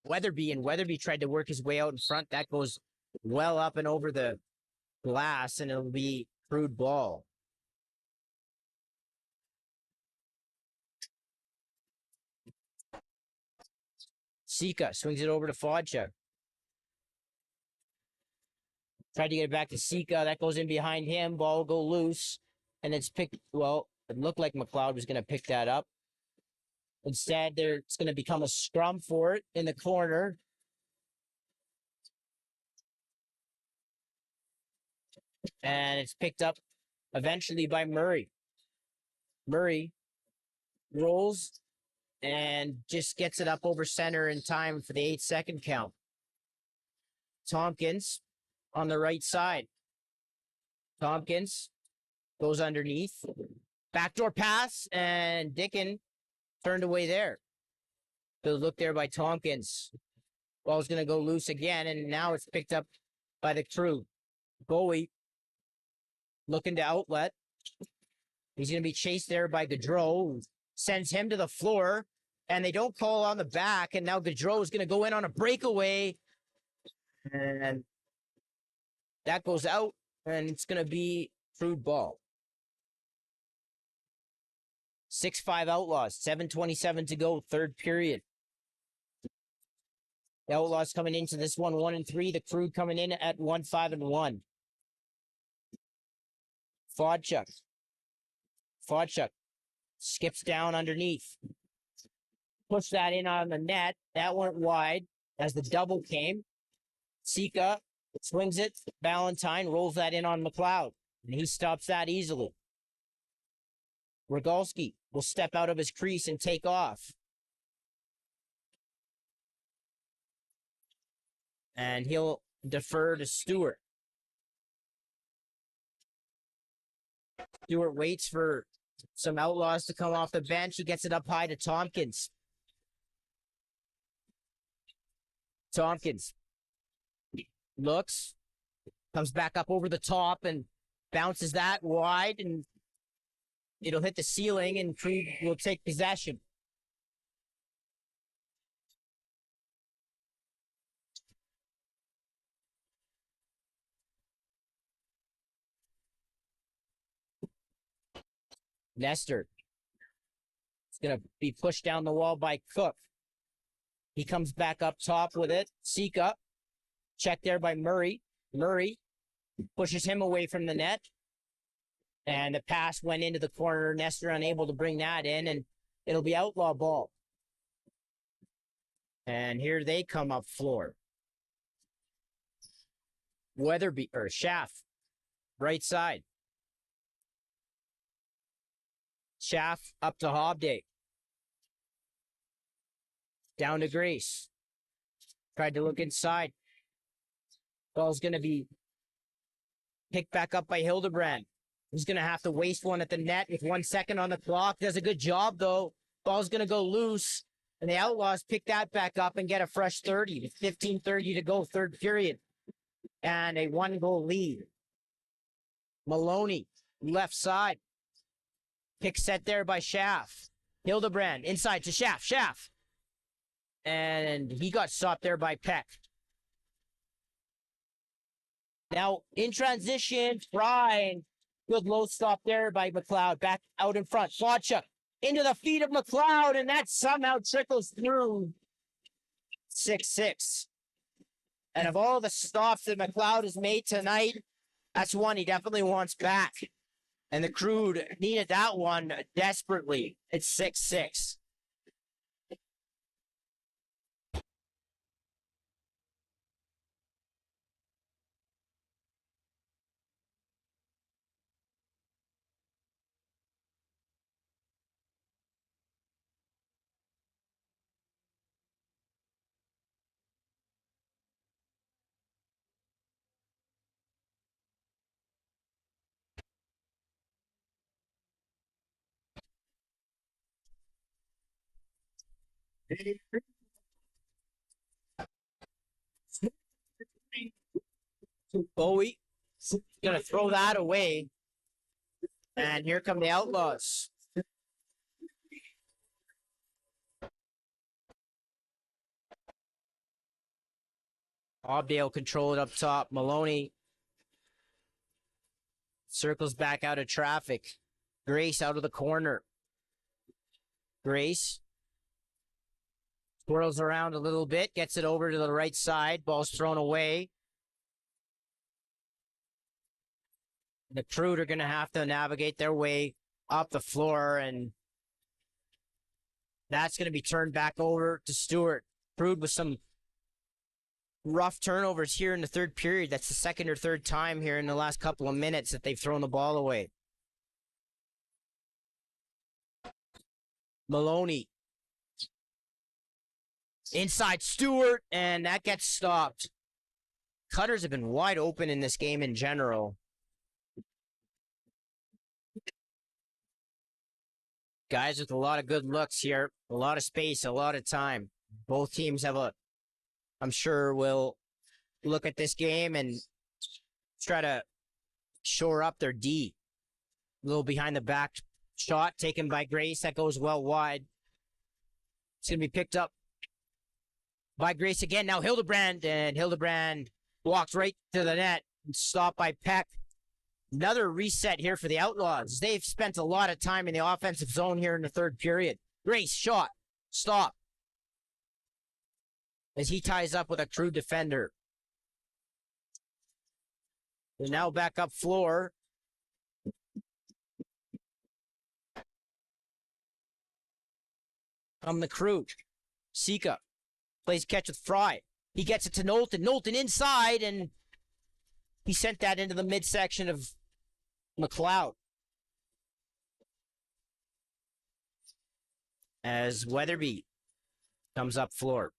A: Weatherby tried to work his way out in front. That goes well up and over the glass, and it'll be Crude ball. Sika swings it over to Fodchuk. Tried to get it back to Sika. That goes in behind him. Ball will go loose, and it's picked. Well, it looked like McLeod was going to pick that up. Instead, it's going to become a scrum for it in the corner. And it's picked up eventually by Murray. Murray rolls and just gets it up over center in time for the 8-second count. Tompkins on the right side. Tompkins goes underneath. Backdoor pass, and Dickin turned away there. Good look there by Tompkins. Ball's going to go loose again, and now it's picked up by the Crude. Bowie looking to outlet. He's going to be chased there by Gaudreau. Sends him to the floor, and they don't call on the back, and now Gaudreau is going to go in on a breakaway. And that goes out, and it's going to be Crude ball. 6-5 Outlaws, 7:27 to go, third period. The Outlaws coming into this one 1-3. The Crude coming in at 1-5-1. Fodchuk skips down underneath. Push that in on the net. That went wide as the double came. Sika swings it. Ballantyne rolls that in on McLeod, and he stops that easily. Rogalski will step out of his crease and take off. And he'll defer to Stewart. Stewart waits for some Outlaws to come off the bench. He gets it up high to Tompkins. Tompkins looks, comes back up over the top and bounces that wide, and it'll hit the ceiling, and Crude will take possession. Nestor. It's going to be pushed down the wall by Cook. He comes back up top with it. Sika. Check there by Murray. Murray pushes him away from the net. And the pass went into the corner. Nestor unable to bring that in, and it'll be Outlaw ball. And here they come up floor. Weatherby or Schaff, right side. Schaff up to Hobday. Down to Grace. Tried to look inside. Ball's going to be picked back up by Hildebrand. He's going to have to waste one at the net with 1 second on the clock. Does a good job, though. Ball's going to go loose. And the Outlaws pick that back up and get a fresh 30 with 15:30 to go, third period. And a 1-goal lead. Maloney, left side. Pick set there by Schaff. Hildebrand, inside to Schaff. Schaff. And he got stopped there by Peck. Now, in transition, Brian, good low stop there by McLeod. Back out in front. Flotchuk into the feet of McLeod, and that somehow trickles through 6-6. And of all the stops that McLeod has made tonight, that's one he definitely wants back. And the Crude needed that one desperately. It's 6-6. Bowie gonna throw that away. And here come the Outlaws. Obdale control it up top. Maloney circles back out of traffic. Grace out of the corner. Grace swirls around a little bit, gets it over to the right side. Ball's thrown away. The Crude are going to have to navigate their way up the floor, and that's going to be turned back over to Stewart. Crude with some rough turnovers here in the third period. That's the second or third time here in the last couple of minutes that they've thrown the ball away. Maloney. Inside Stewart, and that gets stopped. Cutters have been wide open in this game in general. Guys with a lot of good looks here, a lot of space, a lot of time. Both teams have I'm sure will look at this game and try to shore up their D. A little behind the back shot taken by Grace. That goes well wide. It's going to be picked up by Grace again. Now Hildebrand, and Hildebrand walks right to the net and stopped by Peck. Another reset here for the Outlaws. They've spent a lot of time in the offensive zone here in the third period. Grace, shot, stop. As he ties up with a Crude defender. They're now back up floor. From the Crude. Sika plays catch with Fry. He gets it to Knowlton. Knowlton inside, and he sent that into the midsection of McLeod. As Weatherby comes up floor.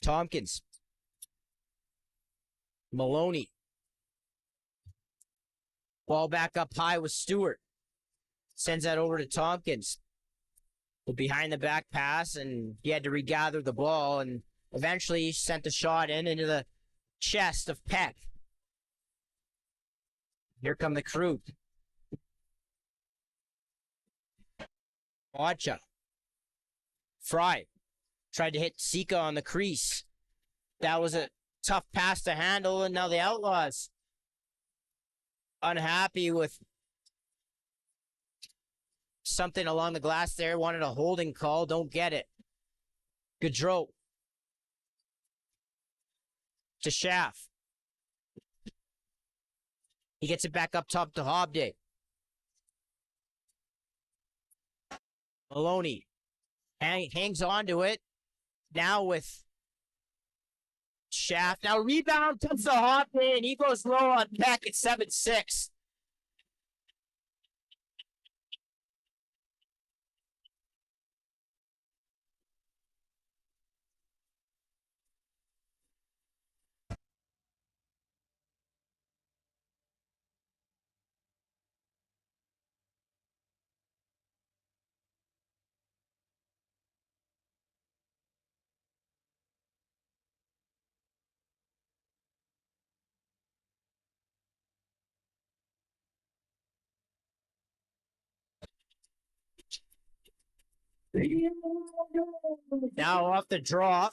A: Tompkins. Maloney. Ball back up high with Stewart. Sends that over to Tompkins. The behind the back pass, and he had to regather the ball, and eventually he sent the shot into the chest of Peck. Here come the Crude. Watcha. Fry tried to hit Sika on the crease. That was a tough pass to handle, and now the Outlaws unhappy with something along the glass there. Wanted a holding call. Don't get it. Gaudreau. To Schaff. He gets it back up top to Hobday. Maloney. hangs on to it. Now with Shaft. Now rebound comes to Hoffman, and he goes low on Peck at 7-6. Now off the draw.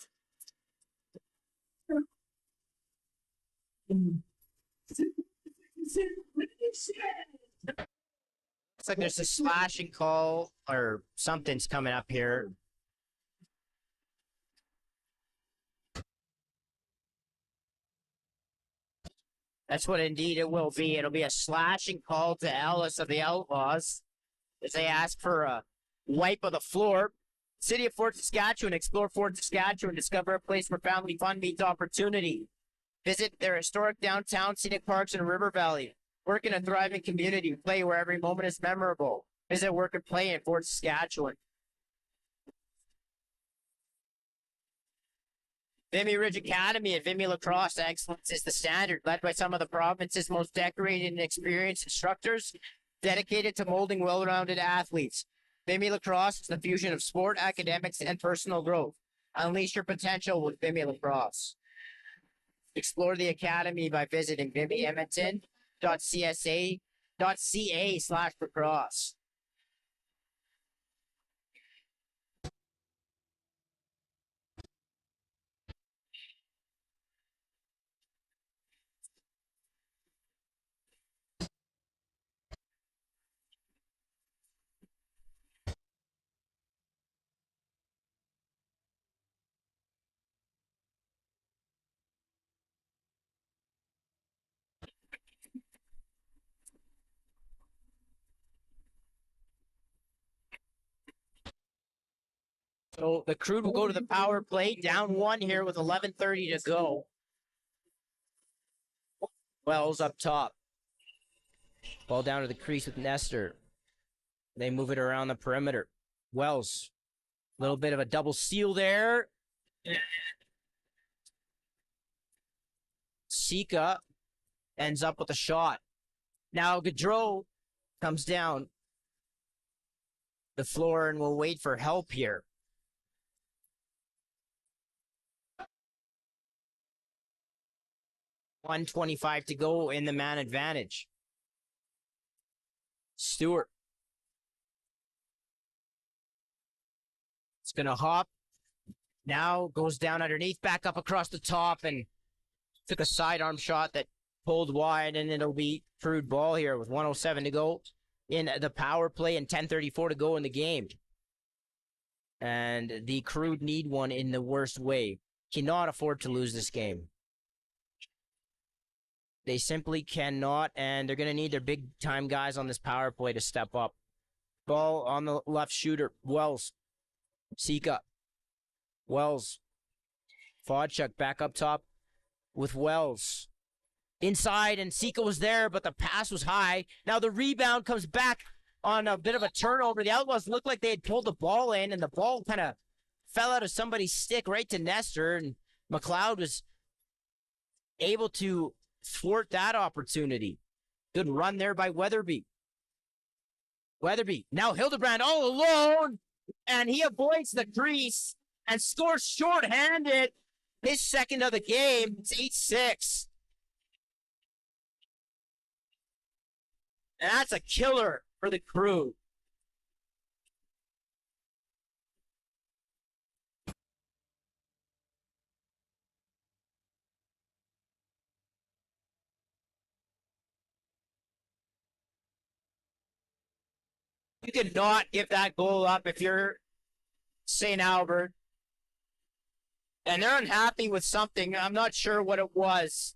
A: Looks like there's a slashing call or something's coming up here. That's what indeed it will be. It'll be a slashing call to Ellis of the Outlaws as they ask for a wipe of the floor. City of Fort Saskatchewan, explore Fort Saskatchewan, discover a place where family fun meets opportunity. Visit their historic downtown, scenic parks, and river valley. Work in a thriving community. Play where every moment is memorable. Visit, work, and play in Fort Saskatchewan. Vimy Ridge Academy at Vimy Lacrosse excellence is the standard, led by some of the province's most decorated and experienced instructors, dedicated to molding well-rounded athletes. Vimy Lacrosse is the fusion of sport, academics, and personal growth. Unleash your potential with Vimy Lacrosse. Explore the academy by visiting vimyedmonton.ca.ca/lacrosse. So the Crude will go to the power play, down one here with 11:30 to go. Wells up top. Ball down to the crease with Nestor. They move it around the perimeter. Wells, a little bit of a double steal there. Sika ends up with a shot. Now Gaudreau comes down the floor and will wait for help here. .125 to go in the man advantage. Stewart. It's going to hop. Now goes down underneath, back up across the top, and took a sidearm shot that pulled wide, and it'll be Crude ball here with 1:07 to go in the power play and 10:34 to go in the game. And the Crude need one in the worst way. Cannot afford to lose this game. They simply cannot, and they're going to need their big-time guys on this power play to step up. Ball on the left shooter, Wells. Sika. Wells. Fodchuk back up top with Wells. Inside, and Sika was there, but the pass was high. Now the rebound comes back on a bit of a turnover. The Outlaws looked like they had pulled the ball in, and the ball kind of fell out of somebody's stick right to Nestor, and McLeod was able to thwart that opportunity. Good run there by Weatherby. Weatherby, now Hildebrand all alone, and he avoids the crease and scores shorthanded. His second of the game. It's 8-6. And that's a killer for the Crew. You cannot give that goal up if you're St. Albert. And they're unhappy with something. I'm not sure what it was.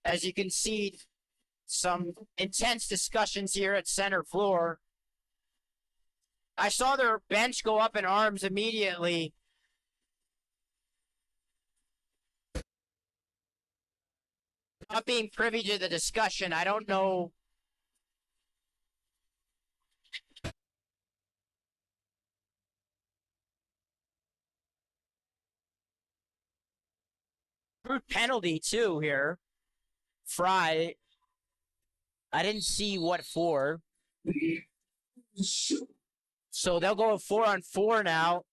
A: As you can see, some intense discussions here at center floor. I saw their bench go up in arms immediately. Not being privy to the discussion, I don't know. Crude penalty too here. Fry. I didn't see what for. So they'll go 4-on-4 now.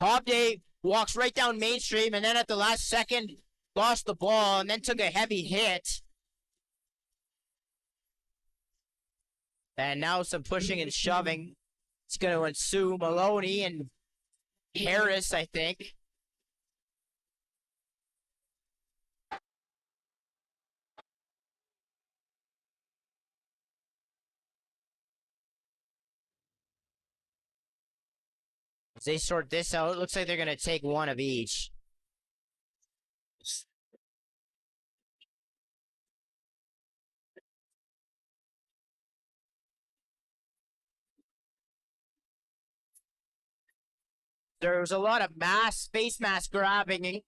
A: Hobday walks right down mainstream and then at the last second lost the ball and then took a heavy hit. And now some pushing and shoving. It's going to ensue. Maloney and Harris, I think. As they sort this out, it looks like they're going to take one of each. There was a lot of face mask grabbing.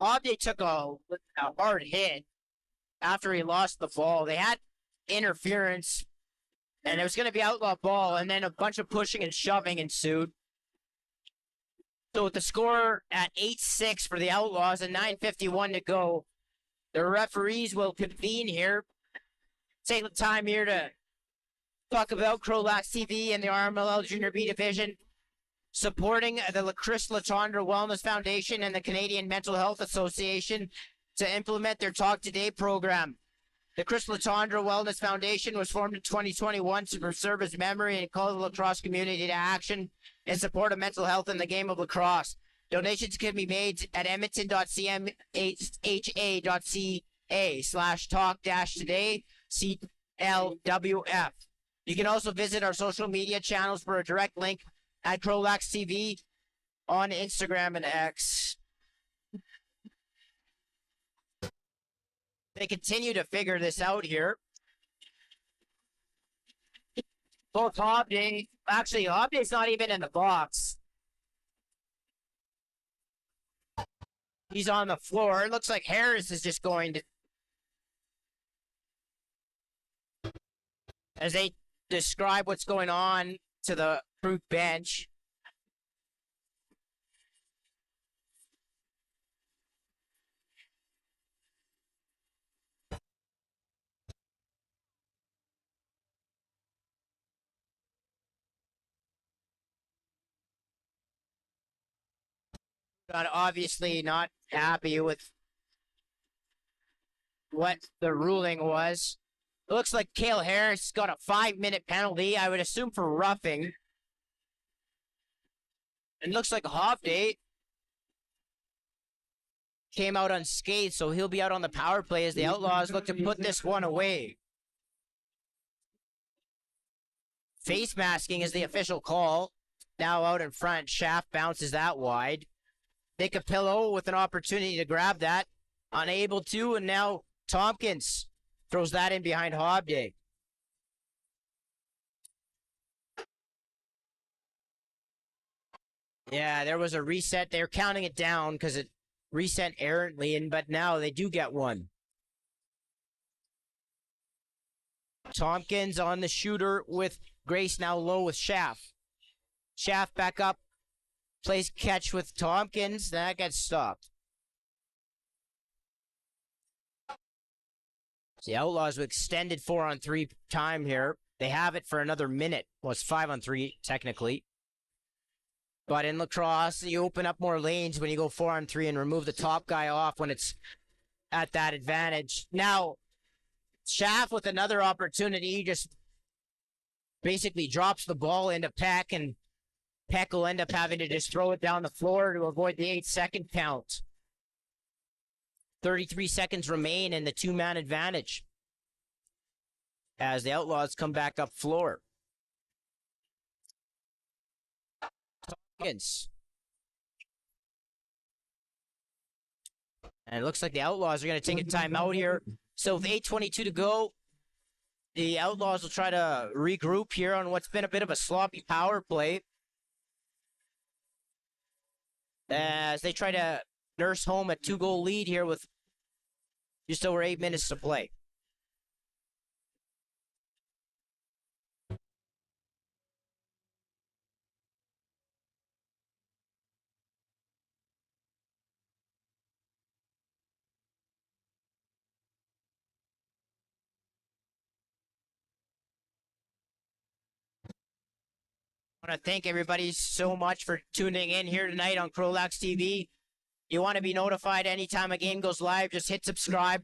A: Hobday took a hard hit after he lost the ball. They had interference, and it was going to be outlaw ball, and then a bunch of pushing and shoving ensued. So with the score at 8-6 for the Outlaws and 9:51 to go, the referees will convene here. Take the time here to talk about CROW LAX TV and the RMLL Junior B Division, supporting the Lacrosse Wellness Foundation and the Canadian Mental Health Association to implement their Talk Today program. The Chris Latondra Wellness Foundation was formed in 2021 to preserve his memory and call the lacrosse community to action in support of mental health in the game of lacrosse. Donations can be made at edmonton.cmha.ca/talk-today CLWF. You can also visit our social media channels for a direct link at CROW LAX TV on Instagram and X. They continue to figure this out here. Both Hobday, actually, Hobday's not even in the box. He's on the floor. It looks like Harris is just going to, as they describe what's going on to the Crude bench. Obviously not happy with what the ruling was. It looks like Cale Harris got a 5-minute penalty, I would assume for roughing. And looks like Hobday came out unscathed, so he'll be out on the power play as the Outlaws look to put this one away. Face masking is the official call. Now out in front, Shaft bounces that wide. Nicapillo with an opportunity to grab that. Unable to, and now Tompkins throws that in behind Hobday. Yeah, there was a reset. They're counting it down because it reset errantly, but now they do get one. Tompkins on the shooter with Grace now low with Shaft. Shaft back up. Plays catch with Tompkins. That gets stopped. The Outlaws with extended 4-on-3 time here. They have it for another minute. Well, it's 5-on-3 technically. But in lacrosse, you open up more lanes when you go 4-on-3 and remove the top guy off when it's at that advantage. Now, Shaft with another opportunity just basically drops the ball into Peck, and Peck will end up having to just throw it down the floor to avoid the 8-second count. 33 seconds remain in the two-man advantage as the Outlaws come back up floor. Tompkins. And it looks like the Outlaws are going to take a timeout here. So with 8:22 to go, The Outlaws will try to regroup here on what's been a bit of a sloppy power play, as they try to nurse home a 2-goal lead here with just over 8 minutes to play. I want to thank everybody so much for tuning in here tonight on CROW LAX TV. You want to be notified anytime a game goes live, just hit subscribe,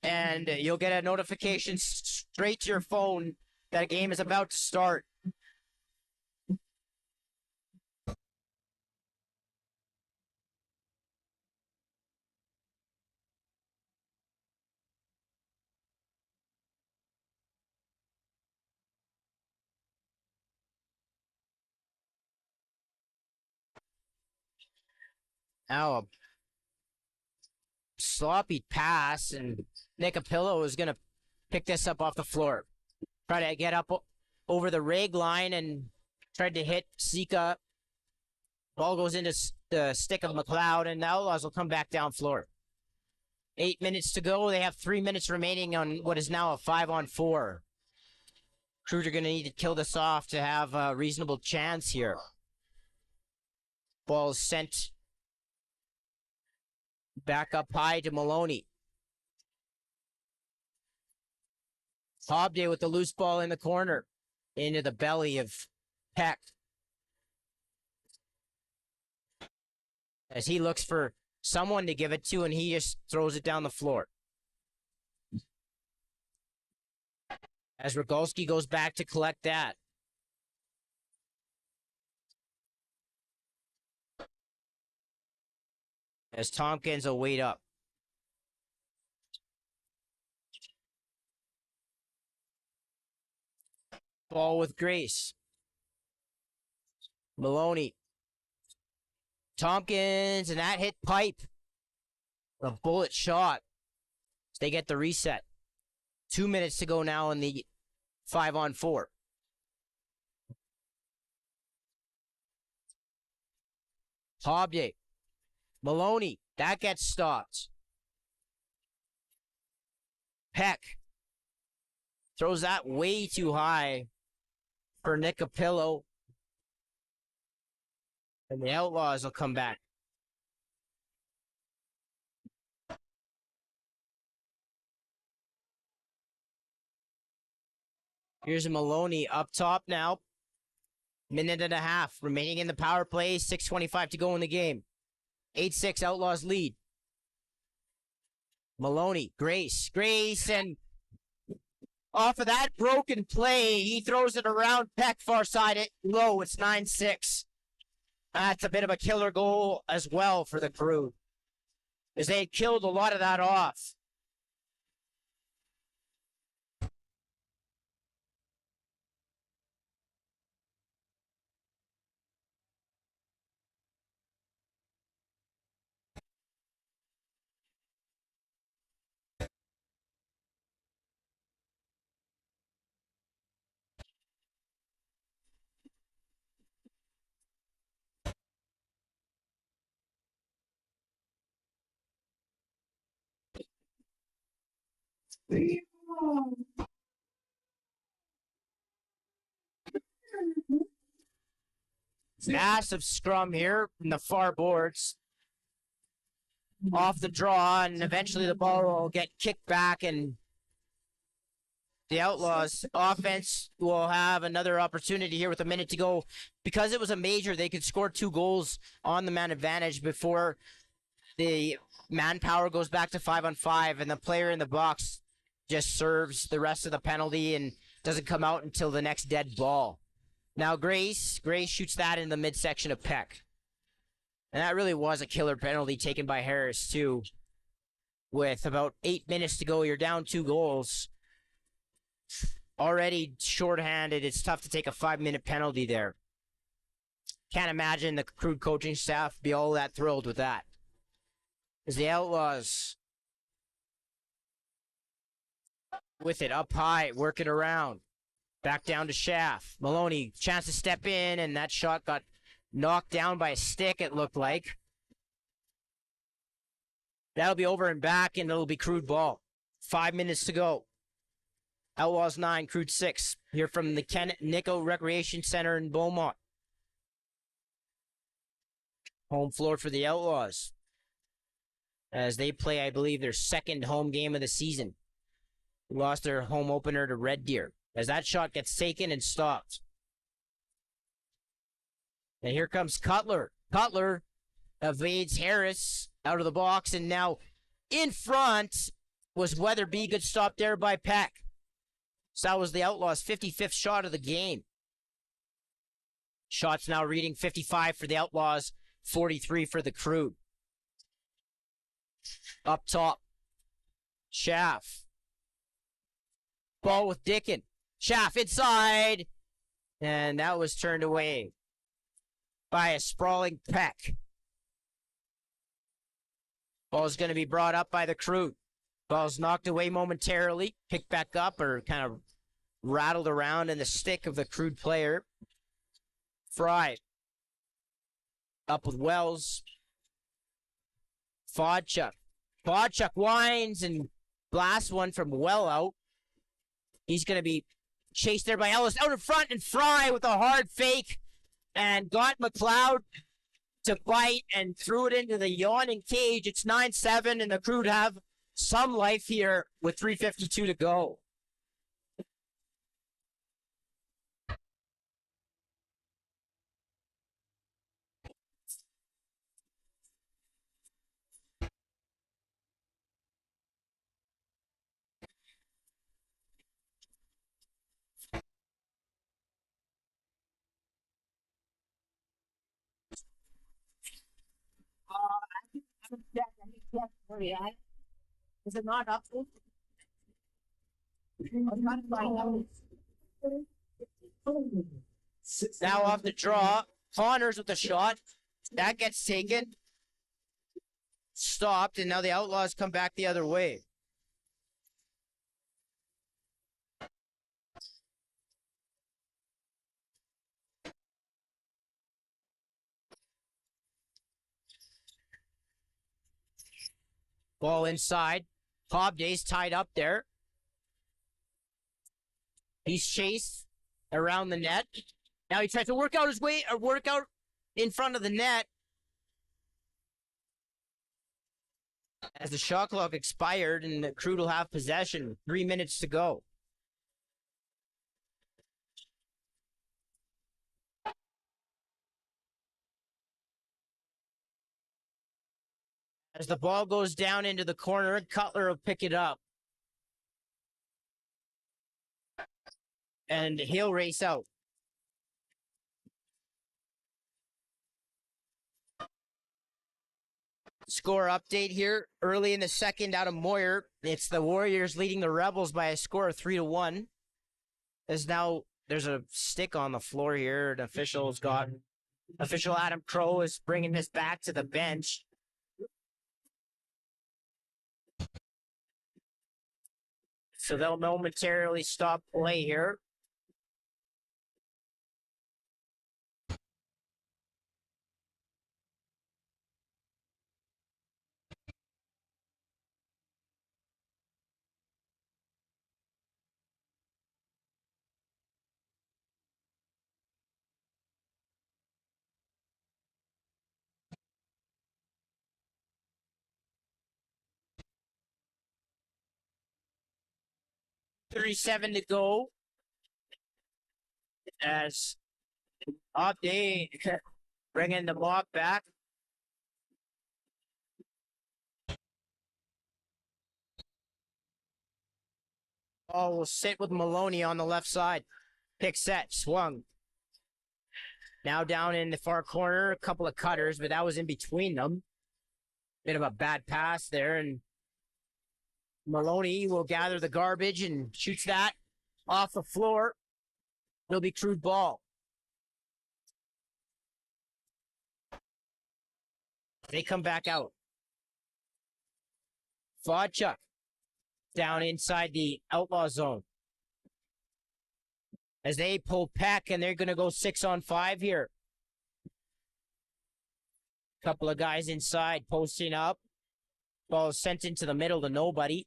A: and you'll get a notification straight to your phone that a game is about to start. Now a sloppy pass, and Nick Apillo is going to pick this up off the floor. Try to get up over the rag line and tried to hit Sika. Ball goes into the stick of McLeod, and the Outlaws will come back down floor. 8 minutes to go. They have 3 minutes remaining on what is now a 5-on-4. Crude are going to need to kill this off to have a reasonable chance here. Ball is sent back up high to Maloney. Hobday with the loose ball in the corner into the belly of Peck, as he looks for someone to give it to, and he just throws it down the floor. As Rogalski goes back to collect that. As Tompkins will wait up. Ball with Grace. Maloney. Tompkins, and that hit pipe. A bullet shot. They get the reset. 2 minutes to go now in the 5-on-4. Hobday. Maloney, that gets stopped. Peck throws that way too high for Nick Apillo. And the Outlaws will come back. Here's Maloney up top now. Minute and a half remaining in the power play. 6:25 to go in the game. 8-6 Outlaws lead. Maloney, Grace, and off of that broken play, he throws it around Peck, far side it low. It's 9-6. That's a bit of a killer goal as well for the Crude, as they had killed a lot of that off. Massive scrum here from the far boards. Off the draw, and eventually the ball will get kicked back, and the Outlaws offense will have another opportunity here with a minute to go. Because it was a major, they could score 2 goals on the man advantage before the manpower goes back to 5-on-5, and the player in the box just serves the rest of the penalty and doesn't come out until the next dead ball. Now Grace shoots that in the midsection of Peck. And that really was a killer penalty taken by Harris, too. With about 8 minutes to go, you're down 2 goals. Already shorthanded, it's tough to take a 5-minute penalty there. Can't imagine the Crude coaching staff be all that thrilled with that. As the Outlaws with it up high, working around. Back down to Schaff. Maloney, chance to step in, and that shot got knocked down by a stick, it looked like. That'll be over and back, and it'll be Crude ball. 5 minutes to go. Outlaws 9, Crude 6. Here from the Ken Nico Recreation Center in Beaumont. Home floor for the Outlaws, as they play, I believe, their second home game of the season. Lost their home opener to Red Deer, as that shot gets taken and stopped. And here comes Cutler. Cutler evades Harris out of the box, and now in front was Weatherby. Good stop there by Peck. So that was the Outlaws' 55th shot of the game. Shots now reading 55 for the Outlaws, 43 for the Crude. Up top, Schaff. Ball with Dickin. Schaff inside, and that was turned away by a sprawling Peck. Ball's going to be brought up by the Crude. Ball's knocked away momentarily, picked back up, or kind of rattled around in the stick of the Crude player. Fry. Up with Wells. Fodchuk. Fodchuk winds and blasts one from well out. He's going to be chased there by Ellis out in front, and Fry with a hard fake and got McLeod to bite and threw it into the yawning cage. It's 9-7, and the Crude have some life here with 3:52 to go. Is it not up? Now off the draw. Connors with the shot. That gets taken. Stopped, and now the Outlaws come back the other way. Ball inside. Hobday's tied up there. He's chased around the net. Now he tries to work out his way, or work out in front of the net. As the shot clock expired, and the Crude will have possession. 3 minutes to go. As the ball goes down into the corner, Cutler will pick it up. And he'll race out. Score update here. Early in the second out of Moyer. It's the Warriors leading the Rebels by a score of 3-1. As now there's a stick on the floor here. An official Adam CROW is bringing this back to the bench. So they'll momentarily stop play here. .37 to go. As Update bringing the block back. Ball will sit with Maloney on the left side. Pick set, swung. Now down in the far corner, a couple of cutters, but that was in between them. Bit of a bad pass there, and Maloney will gather the garbage and shoots that off the floor. It'll be Crude ball. They come back out. Fodchuk down inside the Outlaw zone. As they pull Peck, and they're going to go 6-on-5 here. Couple of guys inside posting up. Ball is sent into the middle to nobody.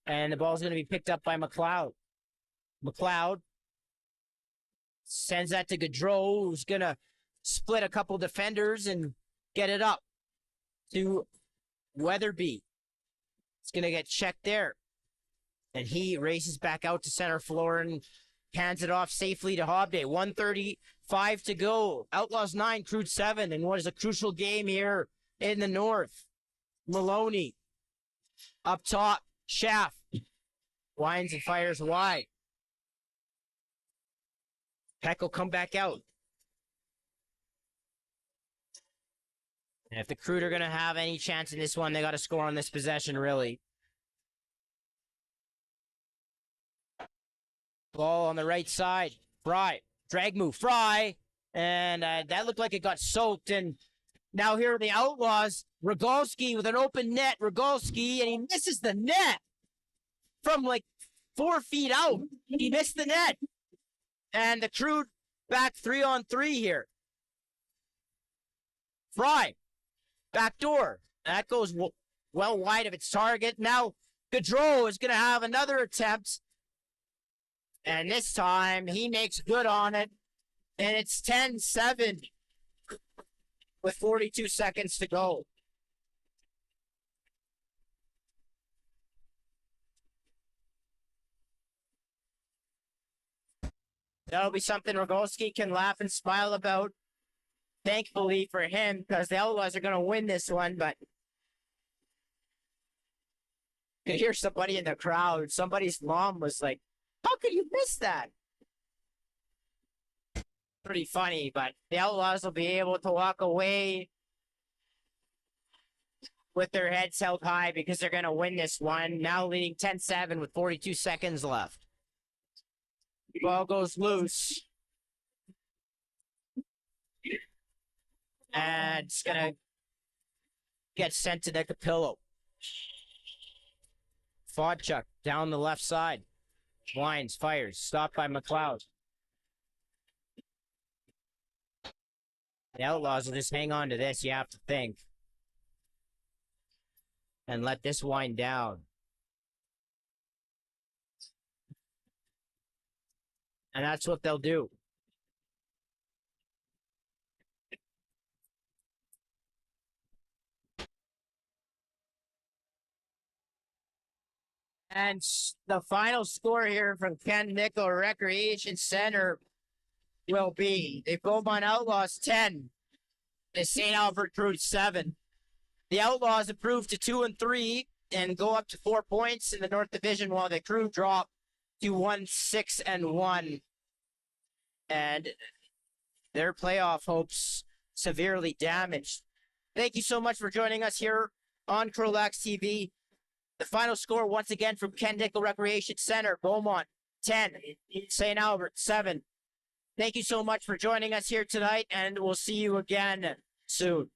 A: And the ball's going to be picked up by McLeod. McLeod sends that to Gaudreau, who's going to split a couple defenders and get it up to Weatherby. It's going to get checked there. And he races back out to center floor and hands it off safely to Hobday. 1:35 to go. Outlaws 9, Crude 7. And what is a crucial game here in the north. Maloney up top. Schaff winds and fires wide. Peck will come back out. And if the Crude are going to have any chance in this one, they got to score on this possession, really. Ball on the right side. Fry. Drag move. Fry. And that looked like it got soaked. And now here are the Outlaws. Rogalski with an open net. Rogalski, and he misses the net from like 4 feet out. He missed the net. And the Crude back 3-on-3 here. Fry. Back door. That goes well wide of its target. Now Gaudreau is going to have another attempt. And this time, he makes good on it. And it's 10-7 with 42 seconds to go. That'll be something Rogalski can laugh and smile about. Thankfully for him, because the Outlaws are going to win this one, but you hear somebody in the crowd. Somebody's mom was like, "How could you miss that?" Pretty funny, but the Outlaws will be able to walk away with their heads held high because they're going to win this one. Now leading 10-7 with 42 seconds left. Ball goes loose. And it's going to get sent to the Capillo. Fodchuk down the left side. Winds, fires, stopped by McLeod. The Outlaws will just hang on to this, you have to think. And let this wind down. And that's what they'll do. And the final score here from Ken Nickel Recreation Center will be the Beaumont Outlaws 10, the St. Albert Crude 7. The Outlaws improved to 2-3 and go up to 4 points in the North Division, while the Crude drop to 1-6-1. And their playoff hopes severely damaged. Thank you so much for joining us here on CROW LAX TV. The final score, once again, from Ken Nickel Recreation Center, Beaumont 10, St. Albert 7. Thank you so much for joining us here tonight, and we'll see you again soon.